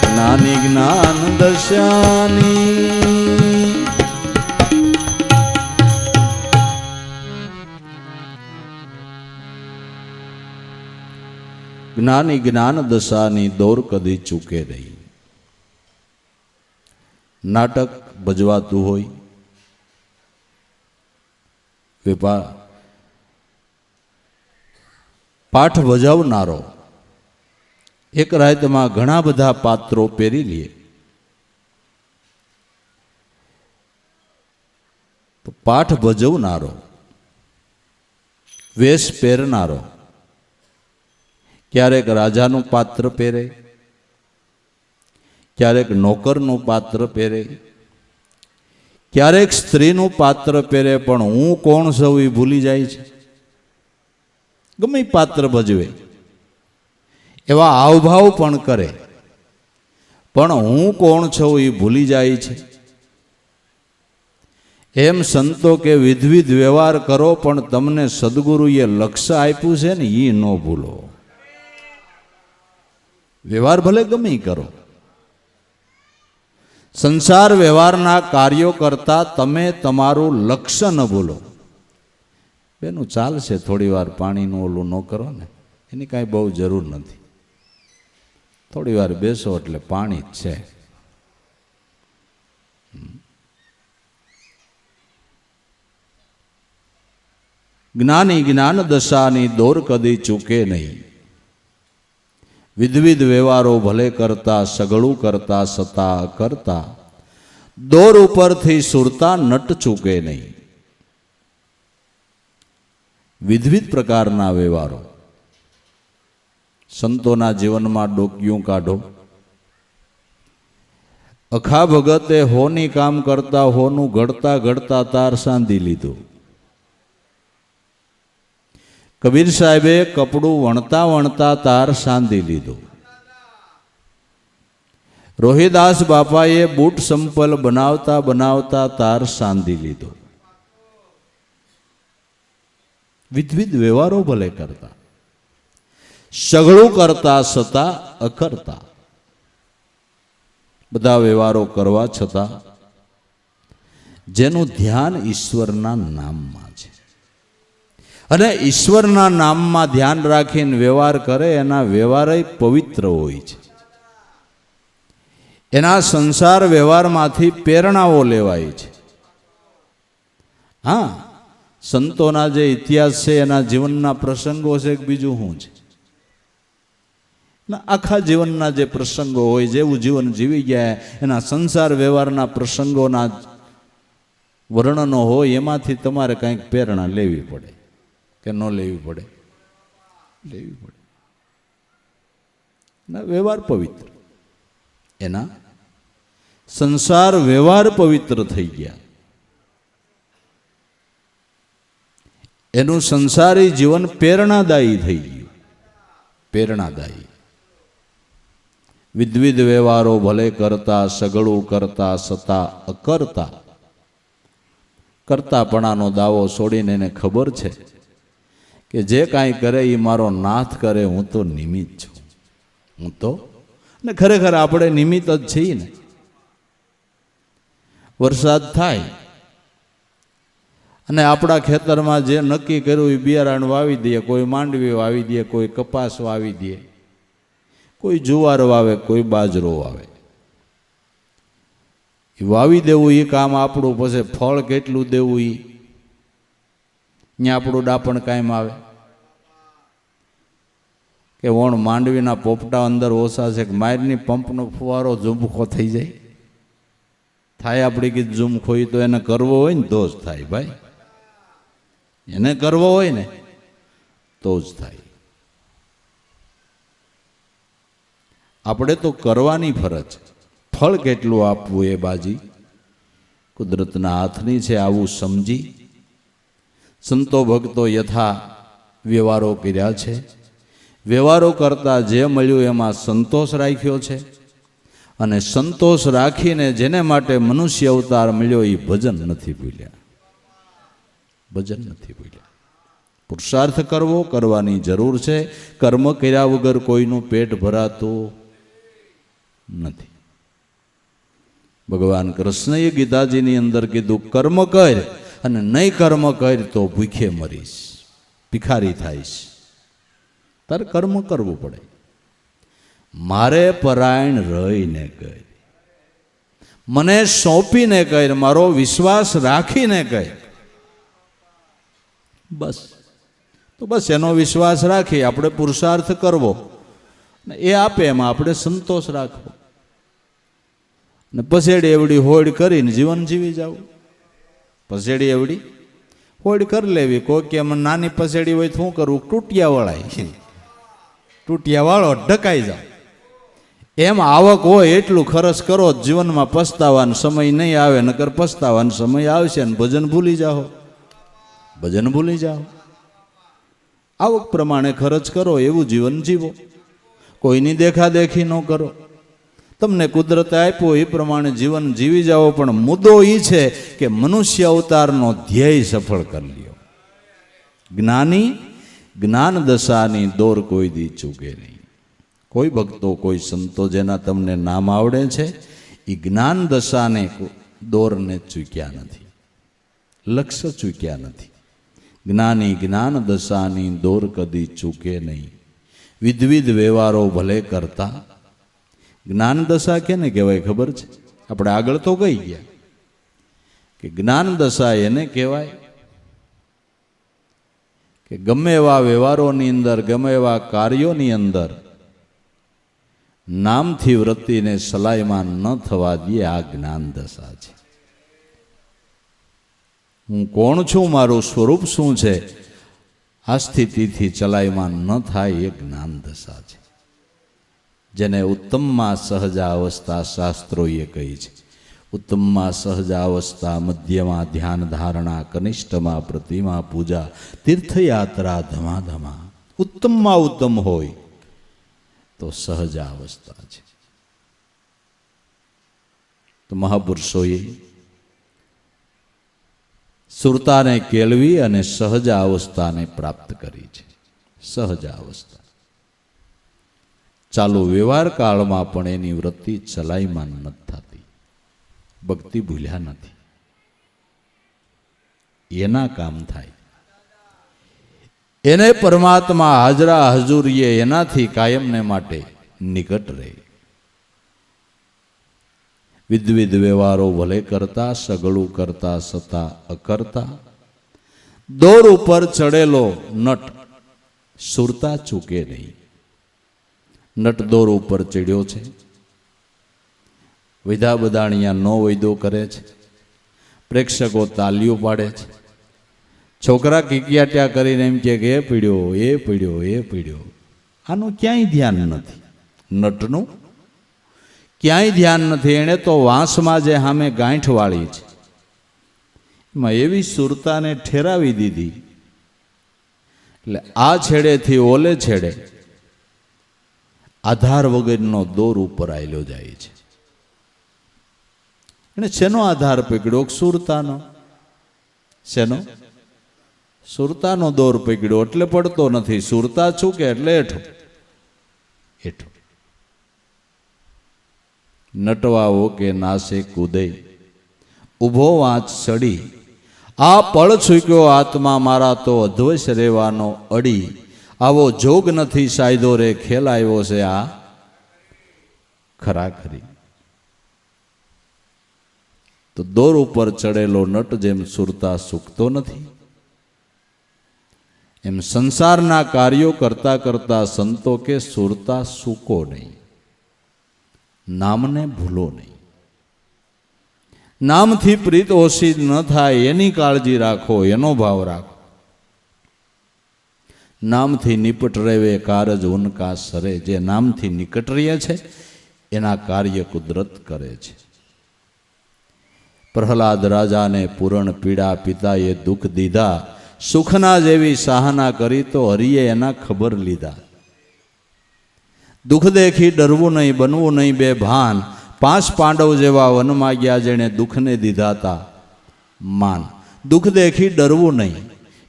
જ્ઞાની જ્ઞાન દશાની જ્ઞાની જ્ઞાન દશાની દોર કદી ચૂકે નહીં. નાટક ભજવાતું હોય, પાઠ ભજવનારો એક રાતમાં ઘણા બધા પાત્રો પહેરી લે તો પાઠ ભજવનારો વેશ પહેરનારો ક્યારેક રાજાનું પાત્ર પહેરે, ક્યારેક નોકરનું પાત્ર પહેરે, ક્યારેક સ્ત્રીનું પાત્ર પહેરે, પણ હું કોણ છું એ ભૂલી જાય છે. ગમે પાત્ર ભજવે, એવા હાવભાવ પણ કરે, પણ હું કોણ છું એ ભૂલી જાય છે. એમ સંતો કે વિધવિધ વ્યવહાર કરો, પણ તમને સદગુરુએ લક્ષ્ય આપ્યું છે ને એ ન ભૂલો. વ્યવહાર ભલે ગમે કરો, સંસાર વ્યવહારના કાર્યો કરતા તમે તમારું લક્ષ્ય ન ભૂલો. બેનું ચાલશે, થોડી વાર પાણીનું ઓલું ન કરો ને, એની કાંઈ બહુ જરૂર નથી. થોડી વાર બેસો એટલે પાણી જ છે. જ્ઞાની જ્ઞાન દશાની દોર કદી ચૂકે નહીં. વિધવિધ વ્યવહારો ભલે કરતા, સગળું કરતા, સતા કરતા, દોર ઉપરથી સુરતા નટ ચૂકે નહીં. વિધવિધ પ્રકારના વ્યવહારો સંતોના જીવનમાં ડોક્યું કાઢો. અખા ભગતે હોની કામ કરતા, હોનું ઘડતા ઘડતા તાર સાંધી લીધું. કબીર સાહેબે કપડું વણતા વણતા તાર સાંધી લીધું. રોહિદાસ બાપાએ બૂટ સંપલ બનાવતા બનાવતા તાર સાંધી લીધો. વિધવિધ વ્યવહારો ભલે કરતા, સઘળું કરતા, સતા અકરતા. બધા વ્યવહારો કરવા છતાં જેનું ધ્યાન ઈશ્વરના નામમાં છે અને ઈશ્વરના નામમાં ધ્યાન રાખીને વ્યવહાર કરે, એના વ્યવહાર પવિત્ર હોય છે. એના સંસાર વ્યવહારમાંથી પ્રેરણાઓ લેવાય છે. હા, સંતોના જે ઇતિહાસ છે એના જીવનના પ્રસંગો છે કે બીજું શું છે? આખા જીવનના જે પ્રસંગો હોય, જેવું જીવન જીવી ગયા એના સંસાર વ્યવહારના પ્રસંગોના વર્ણનો હોય, એમાંથી તમારે કંઈક પ્રેરણા લેવી પડે કે ન લેવી પડે? લેવી પડે. ના, વ્યવહાર પવિત્ર, એના સંસાર વ્યવહાર પવિત્ર થઈ ગયા, એનું સંસારી જીવન પ્રેરણાદાયી થઈ ગયું. પ્રેરણાદાયી. વિધવિધ વ્યવહારો ભલે કરતા, સગળું કરતા, સતા અકરતા. કરતાપણાનો દાવો છોડીને એને ખબર છે કે જે કાંઈ કરે એ મારો નાથ કરે, હું તો નિમિત્ત છું. હું તો, ને ખરેખર આપણે નિમિત્ત જ છીએ ને. વરસાદ થાય અને આપણા ખેતરમાં જે નક્કી કર્યું એ બિયારણ વાવી દઈએ, કોઈ માંડવી વાવી દે, કોઈ કપાસ વાવી દે, કોઈ જુવાર વાવે, કોઈ બાજરો વાવે. એ વાવી દેવું એ કામ આપણું. પછી ફળ કેટલું દેવું એ ત્યાં આપણું ડાપણ કાયમ આવે કે વણ માંડવીના પોપટા અંદર ઓછા છે કે માયરની પંપનો ફુવારો ઝુમખો થઈ જાય? થાય આપણી કે ઝુમખો તો એને કરવો હોય ને તો જ થાય ભાઈ. એને કરવો હોય ને તો જ થાય. આપણે તો કરવાની ફરજ. ફળ કેટલું આપવું એ બાજી કુદરતના હાથની છે. આવું સમજી સંતો ભક્તો યથા વ્યવહારો કર્યા છે. વ્યવહારો કરતા જે મળ્યું એમાં સંતોષ રાખ્યો છે, અને સંતોષ રાખીને જેને માટે મનુષ્ય અવતાર મળ્યો એ ભજન નથી ભૂલ્યા. ભજન નથી ભૂલ્યા. પુરુષાર્થ કરવો, કરવાની જરૂર છે. કર્મ કર્યા વગર કોઈનું પેટ ભરાતું નથી. ભગવાન કૃષ્ણએ ગીતાજીની અંદર કીધું, કર્મ કર અને નહીં કર્મ કર તો ભૂખે મરીશ, ભિખારી થાઈશ. તારે કર્મ કરવું પડે. મારે પરાયણ રહીને કર, મને સોંપીને કર, મારો વિશ્વાસ રાખીને કર. બસ. તો બસ એનો વિશ્વાસ રાખી આપણે પુરુષાર્થ કરવો, એ આપે એમાં આપણે સંતોષ રાખવો, ને પસેડી એવડી હોડ કરીને જીવન જીવી જવું. પસેડી એવડી હોડ કરી લેવી. કોઈ કે એમ નાની પસેડી હોય તો શું કરવું? તૂટિયા વળાય. તૂટિયા વાળો ઢકાઈ જાવ. એમ આવક હોય એટલું ખર્ચ કરો, જીવનમાં પસ્તાવાનો સમય નહીં આવે. નકર પસ્તાવાનો સમય આવશે ને ભજન ભૂલી જાઓ. ભજન ભૂલી જાઓ. આવક પ્રમાણે ખર્ચ કરો, એવું જીવન જીવો. કોઈની દેખાદેખી ન કરો. તમને કુદરતે આપ્યો એ પ્રમાણે જીવન જીવી જાઓ. પણ મુદ્દો એ છે કે મનુષ્ય અવતારનો ધ્યેય સફળ કરી લ્યો. જ્ઞાની જ્ઞાન દશાની દોર કોઈ દી ચૂકે નહીં. કોઈ ભક્તો, કોઈ સંતો જેના તમને નામ આવડે છે એ જ્ઞાન દશાને દોરને ચૂક્યા નથી, લક્ષ્ય ચૂક્યા નથી. જ્ઞાની જ્ઞાન દશાની દોર કદી ચૂકે નહીં. વિધવિધ વ્યવહારો ભલે કરતા. જ્ઞાન દશા કેને કહેવાય ખબર છે? આપણે આગળ તો કહી ગયા કે જ્ઞાન દશા એને કહેવાય કે ગમે એવા વ્યવહારોની અંદર, ગમે એવા કાર્યોની અંદર નામથી વૃત્તિને સલાયમાન ન થવા દે, આ જ્ઞાન દશા છે. હું કોણ છું, મારું સ્વરૂપ શું છે, આ સ્થિતિથી ચલાયમાન ન થાય એ જ્ઞાન દશા છે. જેને ઉત્તમમાં સહજાવસ્થા શાસ્ત્રોએ કહી છે. ઉત્તમમાં સહજાવસ્થા, મધ્યમાં ધ્યાન ધારણા, કનિષ્ઠમાં પ્રતિમા પૂજા, તીર્થયાત્રા ધમાધમા. ઉત્તમમાં ઉત્તમ હોય તો સહજાવસ્થા છે. તો મહાપુરુષોએ સુરતાને કેળવી અને સહજાવસ્થાને પ્રાપ્ત કરી છે. સહજાવસ્થા ચાલુ વ્યવહાર કાળમાં પણ એની વૃત્તિ ચલાયમાન નથી થતી. ભક્તિ ભૂલ્યા નથી, એના કામ થાય. એને પરમાત્મા હાજરા હજુરીએ એનાથી કાયમને માટે નિકટ રહે. વિધવિધ વ્યવહારો ભલે કરતા, સગળું કરતા સતા અકર્તા. દોર ઉપર ચડેલો નટ સુરતા ચૂકે નહીં. નટ દોર ઉપર ચડ્યો છે, વિધા બધાણિયા નો વૈદો કરે છે, પ્રેક્ષકો તાલીઓ પાડે છે, છોકરા કિકિયાટ્યા કરીને એમ કે એ પીડ્યો, એ પીડ્યો, એ પીડ્યો. આનું ક્યાંય ધ્યાન નથી. નટનું ક્યાંય ધ્યાન નથી. એણે તો વાંસમાં જે સામે ગાંઠ વાળી છે એમાં એવી સુરતાને ઠેરાવી દીધી, એટલે આ છેડેથી ઓલે છેડે આધાર વગરનો દોર ઉપર આવેલો જાય છે. એને શેનો આધાર પકડ્યો? સુરતાનો. શેનો? સુરતાનો દોર પકડ્યો એટલે પડતો નથી. સુરતા ચૂકે એટલે હેઠો હેઠો. નટવાઓ કે નાસે કૂદે, ઊભો વાંચ ચડી. આ પળ છૂક્યો આત્મા મારા તો અધ્વશ રહેવાનો અડી. આવો જોગ નથી સાયદો રે ખેલ આવ્યો છે આ ખરાખરી. તો દોર ઉપર ચડેલો નટ જેમ સુરતા સૂકતો નથી, એમ સંસારના કાર્યો કરતા કરતા સંતો કે સુરતા સૂકો નહીં, નામને ભૂલો નહીં. નામથી પ્રીત ઓછી ન થાય એની કાળજી રાખો, એનો ભાવ રાખો. નામથી નિપટ રેવે કારજ ઉનકા સરે. જે નામથી નિકટ રહે છે એના કાર્ય કુદરત કરે છે. પ્રહલાદ રાજાને પૂરણ પીડા પિતાએ દુઃખ દીધા, સુખના જેવી સાહના કરી તો હરિએ એના ખબર લીધા. દુઃખ દેખી ડરવું નહીં, બનવું નહીં બેભાન. 5 પાંડવ જેવા વનમાં ગયા જેણે દુઃખને દીધા તા માન. દુઃખ દેખી ડરવું નહીં,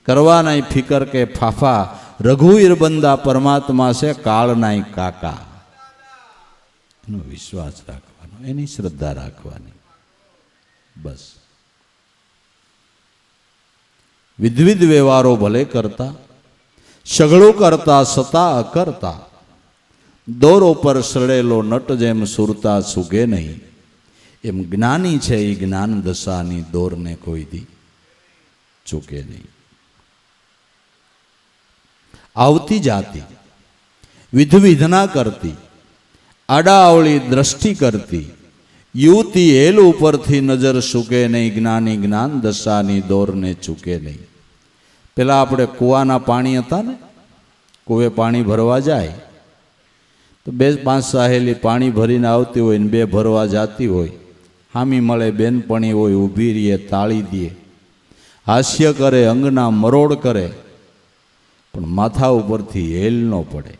કરવા નહીં ફિકર કે ફાફા. રઘુવીર બંદા પરમાત્મા છે કાળ નાય કાકા. એનો વિશ્વાસ રાખવાનો, એની શ્રદ્ધા રાખવાની. બસ. વિધવિધ વ્યવહારો ભલે કરતા, સગળું કરતા સતા અકર્તા. દોર ઉપર સડેલો નટ જેમ સુરતા સૂગે નહીં, એમ જ્ઞાની છે એ જ્ઞાન દશાની દોરને કોઈ દી ચૂકે નહીં. આવતી જાતી વિધવિધના કરતી, આડાઅવળી દ્રષ્ટિ કરતી યુવતી હેલ ઉપરથી નજર સૂકે નહીં. જ્ઞાની જ્ઞાન દશાની દોરને ચૂકે નહીં. પેલા આપણે કૂવાના પાણી હતા ને, કૂવે પાણી ભરવા જાય તો 2-5 સાહેલી પાણી ભરીને આવતી હોય ને 2 ભરવા જાતી હોય. હામી મળે બેનપણી હોય, ઊભી રહીએ, તાળી દે, હાસ્ય કરે, અંગના મરોડ કરે, પણ માથા ઉપરથી હેલ ન પડે.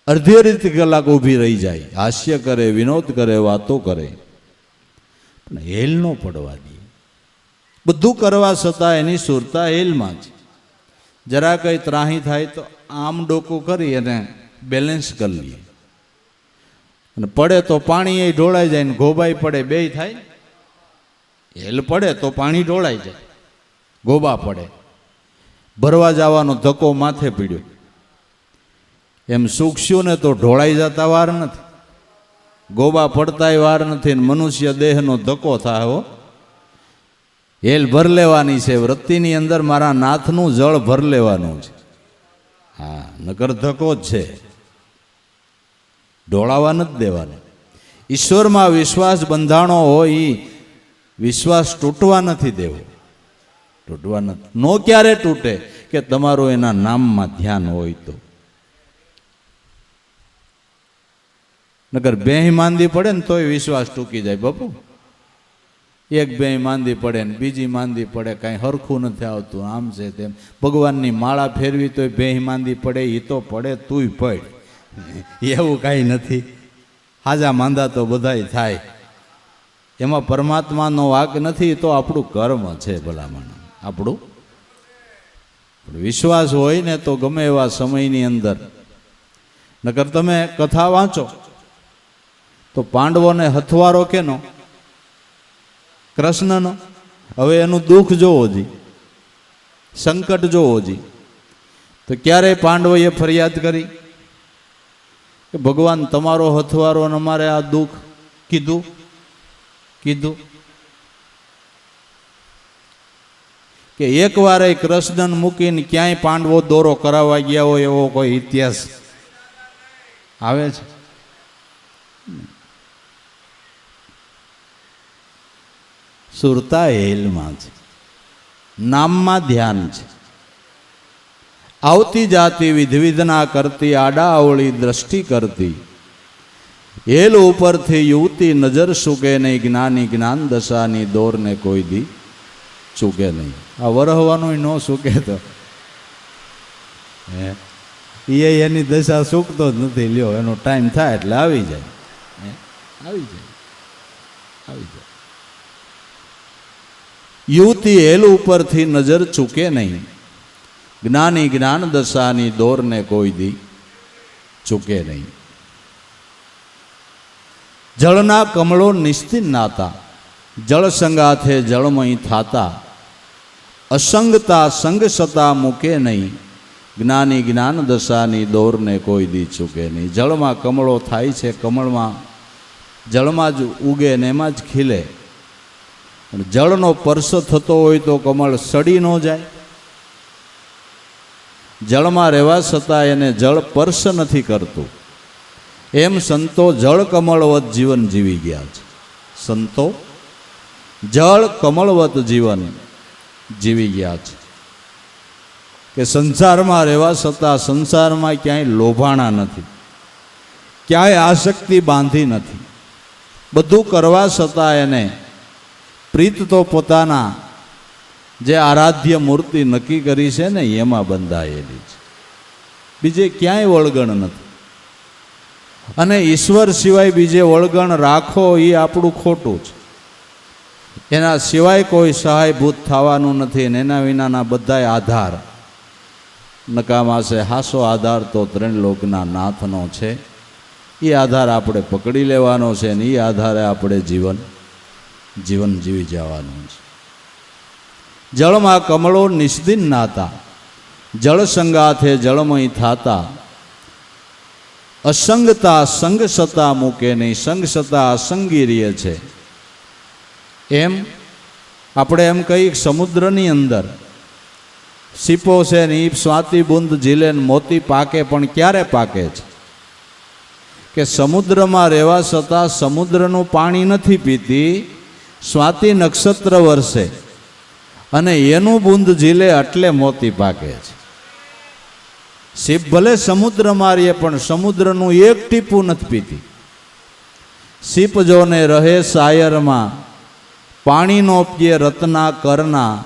અડધી કલાક ઊભી રહી જાય, હાસ્ય કરે, વિનોદ કરે, વાતો કરે, પણ હેલ ન પડવા દે. બધું કરવા છતાં એની સુરતા હેલમાં જ. જરા કંઈ ત્રાહી થાય તો આમ ડોકું કરી અને બેલેન્સ કરી લઈએ, અને પડે તો પાણી એ ઢોળાઈ જાય ને ગોબાઈ પડે, બેય થાય. હેલ પડે તો પાણી ઢોળાઈ જાય, ગોબા પડે. ભરવા જવાનો ધક્કો માથે પીડ્યો, એમ સૂક્ષ્યું ને તો ઢોળાઈ જતા વાર નથી, ગોબા પડતાય વાર નથી. મનુષ્ય દેહનો ધક્કો થાય. હો, હેલ ભર લેવાની છે. વૃત્તિની અંદર મારા નાથનું જળ ભર લેવાનું છે. હા, નકર ધક્કો જ છે. ઢોળાવા નથી દેવાના. ઈશ્વરમાં વિશ્વાસ બંધાણો હોય એ વિશ્વાસ તૂટવા નથી દેવો. તૂટવા નથી. નો ક્યારે તૂટે કે તમારું એના નામમાં ધ્યાન હોય તો. નકર બેહી માંદી પડે ને તોય વિશ્વાસ ટૂકી જાય બાપુ. એક બેહી માંદી પડે ને બીજી માંદી પડે, કાંઈ હરખું નથી આવતું, આમ છે તેમ. ભગવાનની માળા ફેરવી તોય બેહી માંદી પડે, એ તો પડે તુંય પડ. એવું કાંઈ નથી. હાજા માંદા તો બધાય થાય. એમાં પરમાત્માનો વાક નથી, તો આપણું કર્મ છે ભલામણ. આપણું વિશ્વાસ હોય ને તો ગમે એવા સમયની અંદર. નકર તમે કથા વાંચો તો પાંડવોને હથવારો કેનો? કૃષ્ણનો. હવે એનું દુઃખ જોવો જી, સંકટ જોવો જી. તો ક્યારેય પાંડવોએ ફરિયાદ કરી કે ભગવાન તમારો હથવારો અને અમારે આ દુઃખ? કીધું કે એકવાર એ કૃષ્ણને મૂકીને ક્યાંય પાંડવો દોરો કરાવવા ગયા હોય એવો કોઈ ઇતિહાસ આવે છે? સુરતા હેલમાં છે, નામમાં ધ્યાન છે. આવતી જાતી વિધવિધના કરતી, આડા અવળી દ્રષ્ટિ કરતી, હેલ ઉપરથી યુવતી નજર સૂકે નહીં, જ્ઞાની જ્ઞાન દશાની દોરને કોઈ દી ચૂકે નહીં. આ વરહવાનું ન સૂકે તો એની દશા સૂકતો જ નથી. લ્યો, એનો ટાઈમ થાય એટલે આવી જાય. યુવતી હેલ ઉપરથી નજર ચૂકે નહીં, જ્ઞાની જ્ઞાન દશાની દોરને કોઈ દી ચૂકે નહીં. જળના કમળો નિશ્ચિત નાતા, જળ સંગાથે જળમય થાતા, અસંગતા સંગ સતા મૂકે નહીં, જ્ઞાની જ્ઞાન દશાની દોરને કોઈ દી ચૂકે નહીં. જળમાં કમળો થાય છે, કમળમાં જળમાં જ ઉગે ને એમાં જ ખીલે. પણ જળનો સ્પર્શ થતો હોય તો કમળ સડી ન જાય. જળમાં રહેવા છતાં એને જળ સ્પર્શ નથી કરતું. એમ સંતો જળ કમળવત જીવન જીવી ગયા છે. સંતો જળ કમળવત જીવન જીવી ગયા છે કે સંસારમાં રહેવા છતાં સંસારમાં ક્યાંય લોભાણા નથી, ક્યાંય આસક્તિ બાંધી નથી. બધું કરવા છતાં એને પ્રીત તો પોતાના જે આરાધ્ય મૂર્તિ નક્કી કરી છે ને એમાં બંધાયેલી છે, બીજે ક્યાંય વળગણ નથી. અને ઈશ્વર સિવાય બીજે વળગણ રાખો એ આપણું ખોટું છે. એના સિવાય કોઈ સહાયભૂત થવાનું નથી. અને એના વિનાના બધાય આધાર નકામા છે. હાસો આધાર તો ત્રણ લોકના નાથનો છે. એ આધાર આપણે પકડી લેવાનો છે ને એ આધારે આપણે જીવન જીવી જવાનું છે. જળમાં કમળો નિસ્દિન નાતા, જળ સંગાથે જળમય થાતા, અસંગતા સંગ સતા મૂકે નહીં, સંગ સતા અસંગી રહે છે. એમ આપણે એમ કહીએ સમુદ્રની અંદર સીપો છે ને એ સ્વાતિ બુંદ ઝીલે ને મોતી પાકે, પણ ક્યારે પાકે છે કે સમુદ્રમાં રહેવા છતાં સમુદ્રનું પાણી નથી પીતી, સ્વાતિ નક્ષત્ર વર્ષે અને એનું બુંદ ઝીલે એટલે મોતી પાકે છે. સીપ ભલે સમુદ્રમાં રહે પણ સમુદ્રનું એક ટીપું નથી પીતી. સીપ જોને રહે સાયરમાં, પાણીનો પીએ રત્ના કરના,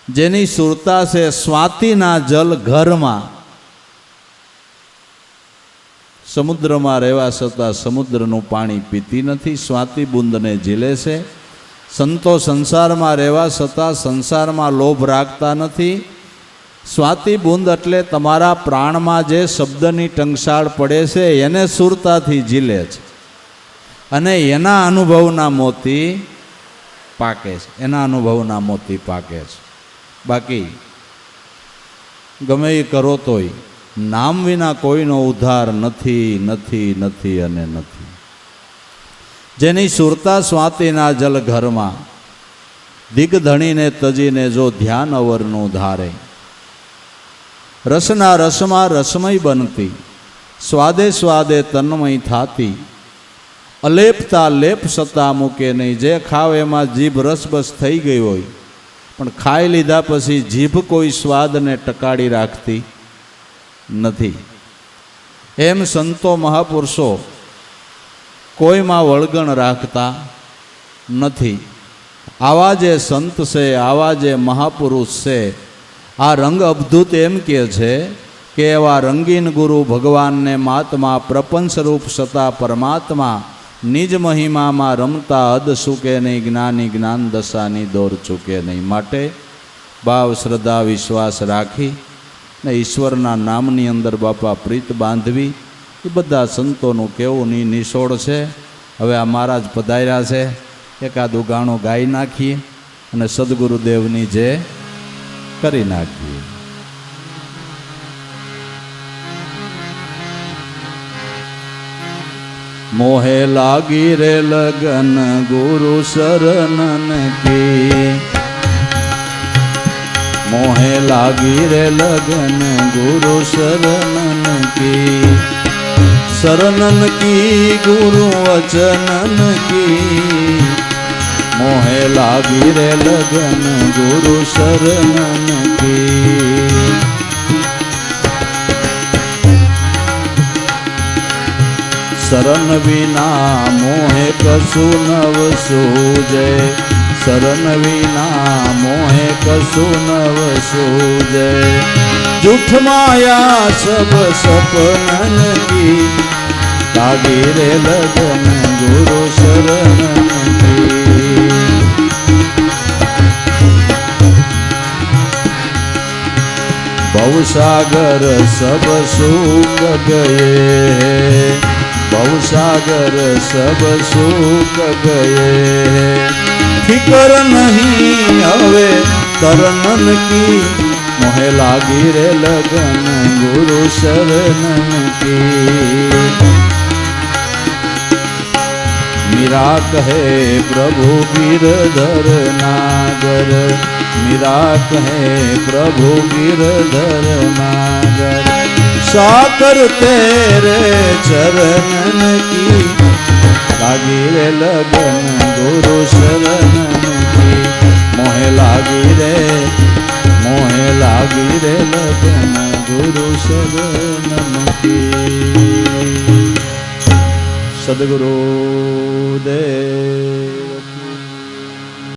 જેની સુરતા છે સ્વાતિના જલ ઘરમાં. સમુદ્રમાં રહેવા છતાં સમુદ્રનું પાણી પીતી નથી, સ્વાતિ બુંદને ઝીલે છે. સંતો સંસારમાં રહેવા છતાં સંસારમાં લોભ રાખતા નથી. સ્વાતિ બુંદ એટલે તમારા પ્રાણમાં જે શબ્દની ટંકશાળ પડે છે એને સુરતાથી ઝીલે છે અને એના અનુભવના મોતી પાકે છે. એના અનુભવના મોતી પાકે છે. બાકી ગમે એ કરો તોય નામ વિના કોઈનો ઉદ્ધાર નથી, નથી, નથી અને નથી. જેની સુરતા સ્વાતિના જલ ઘરમાં, દિગ્ધણીને તજીને જો ધ્યાન અવરનું ધારે, રસના રસમાં રસમય બનતી, સ્વાદે સ્વાદે તન્મય થાતી, અલેપતા લેપ સતા મૂકે નહીં. જે ખાવ એમાં જીભ રસબસ થઈ ગઈ હોય, પણ ખાઈ લીધા પછી જીભ કોઈ સ્વાદને ટકાડી રાખતી નથી. એમ સંતો મહાપુરુષો કોઈમાં વળગણ રાખતા નથી. આવા જે સંત છે, આવા જે મહાપુરુષ છે, આ રંગ અવધૂત એમ કહે છે કે એવા રંગીન ગુરુ ભગવાનને મહાત્મા પ્રપંચરૂપ સતા પરમાત્મા નિજ મહિમામાં રમતા હદ ચૂકે નહીં, જ્ઞાની જ્ઞાન દશાની દોર ચૂકે નહીં. માટે ભાવ શ્રદ્ધા વિશ્વાસ રાખી ને ઈશ્વરના નામની અંદર બાપા પ્રીત બાંધવી, એ બધા સંતોનું કેવું નિશોળ છે. હવે આ મહારાજ પધાર્યા છે, એકાદું ગાણું ગાઈ નાખીએ અને સદગુરુદેવની જે કરી નાખીએ. મોહે લાગી રે લગન ગુરુ શરણન કી, મોહે લાગી રે લગન ગુરુ શરણન કી, શરણન કી ગુરુ વચનન કી, મોહે લાગી રે લગન ગુરુ શરણન કી. શરણ વિના મોહે કશું નવ સૂજે, શરણ વિના મોહે કશું નવ સૂજે, જૂઠ માયા સબ સપનન કી, લાગી રે લગન ગુરુ શરણન કી. ભવસાગર સબ સુખ ગયે, ભવસાગર સબ સુખ ગયે, ફિકર નહીં હવે તરનન કી, મોહે લાગી રે લગન ગુરુ શરણન કી. મીરા કહે પ્રભુ ગિરધર નાગર, મીરા કહે પ્રભુ ગિરધર નાગર, સાકર તેરે ચरणन की, લાગી રે લગન ગુરુ શરણન કી. મોહે લાગી રે, મોહે લાગી રે લગન ગુરુ શરણન કી. સદગુરુ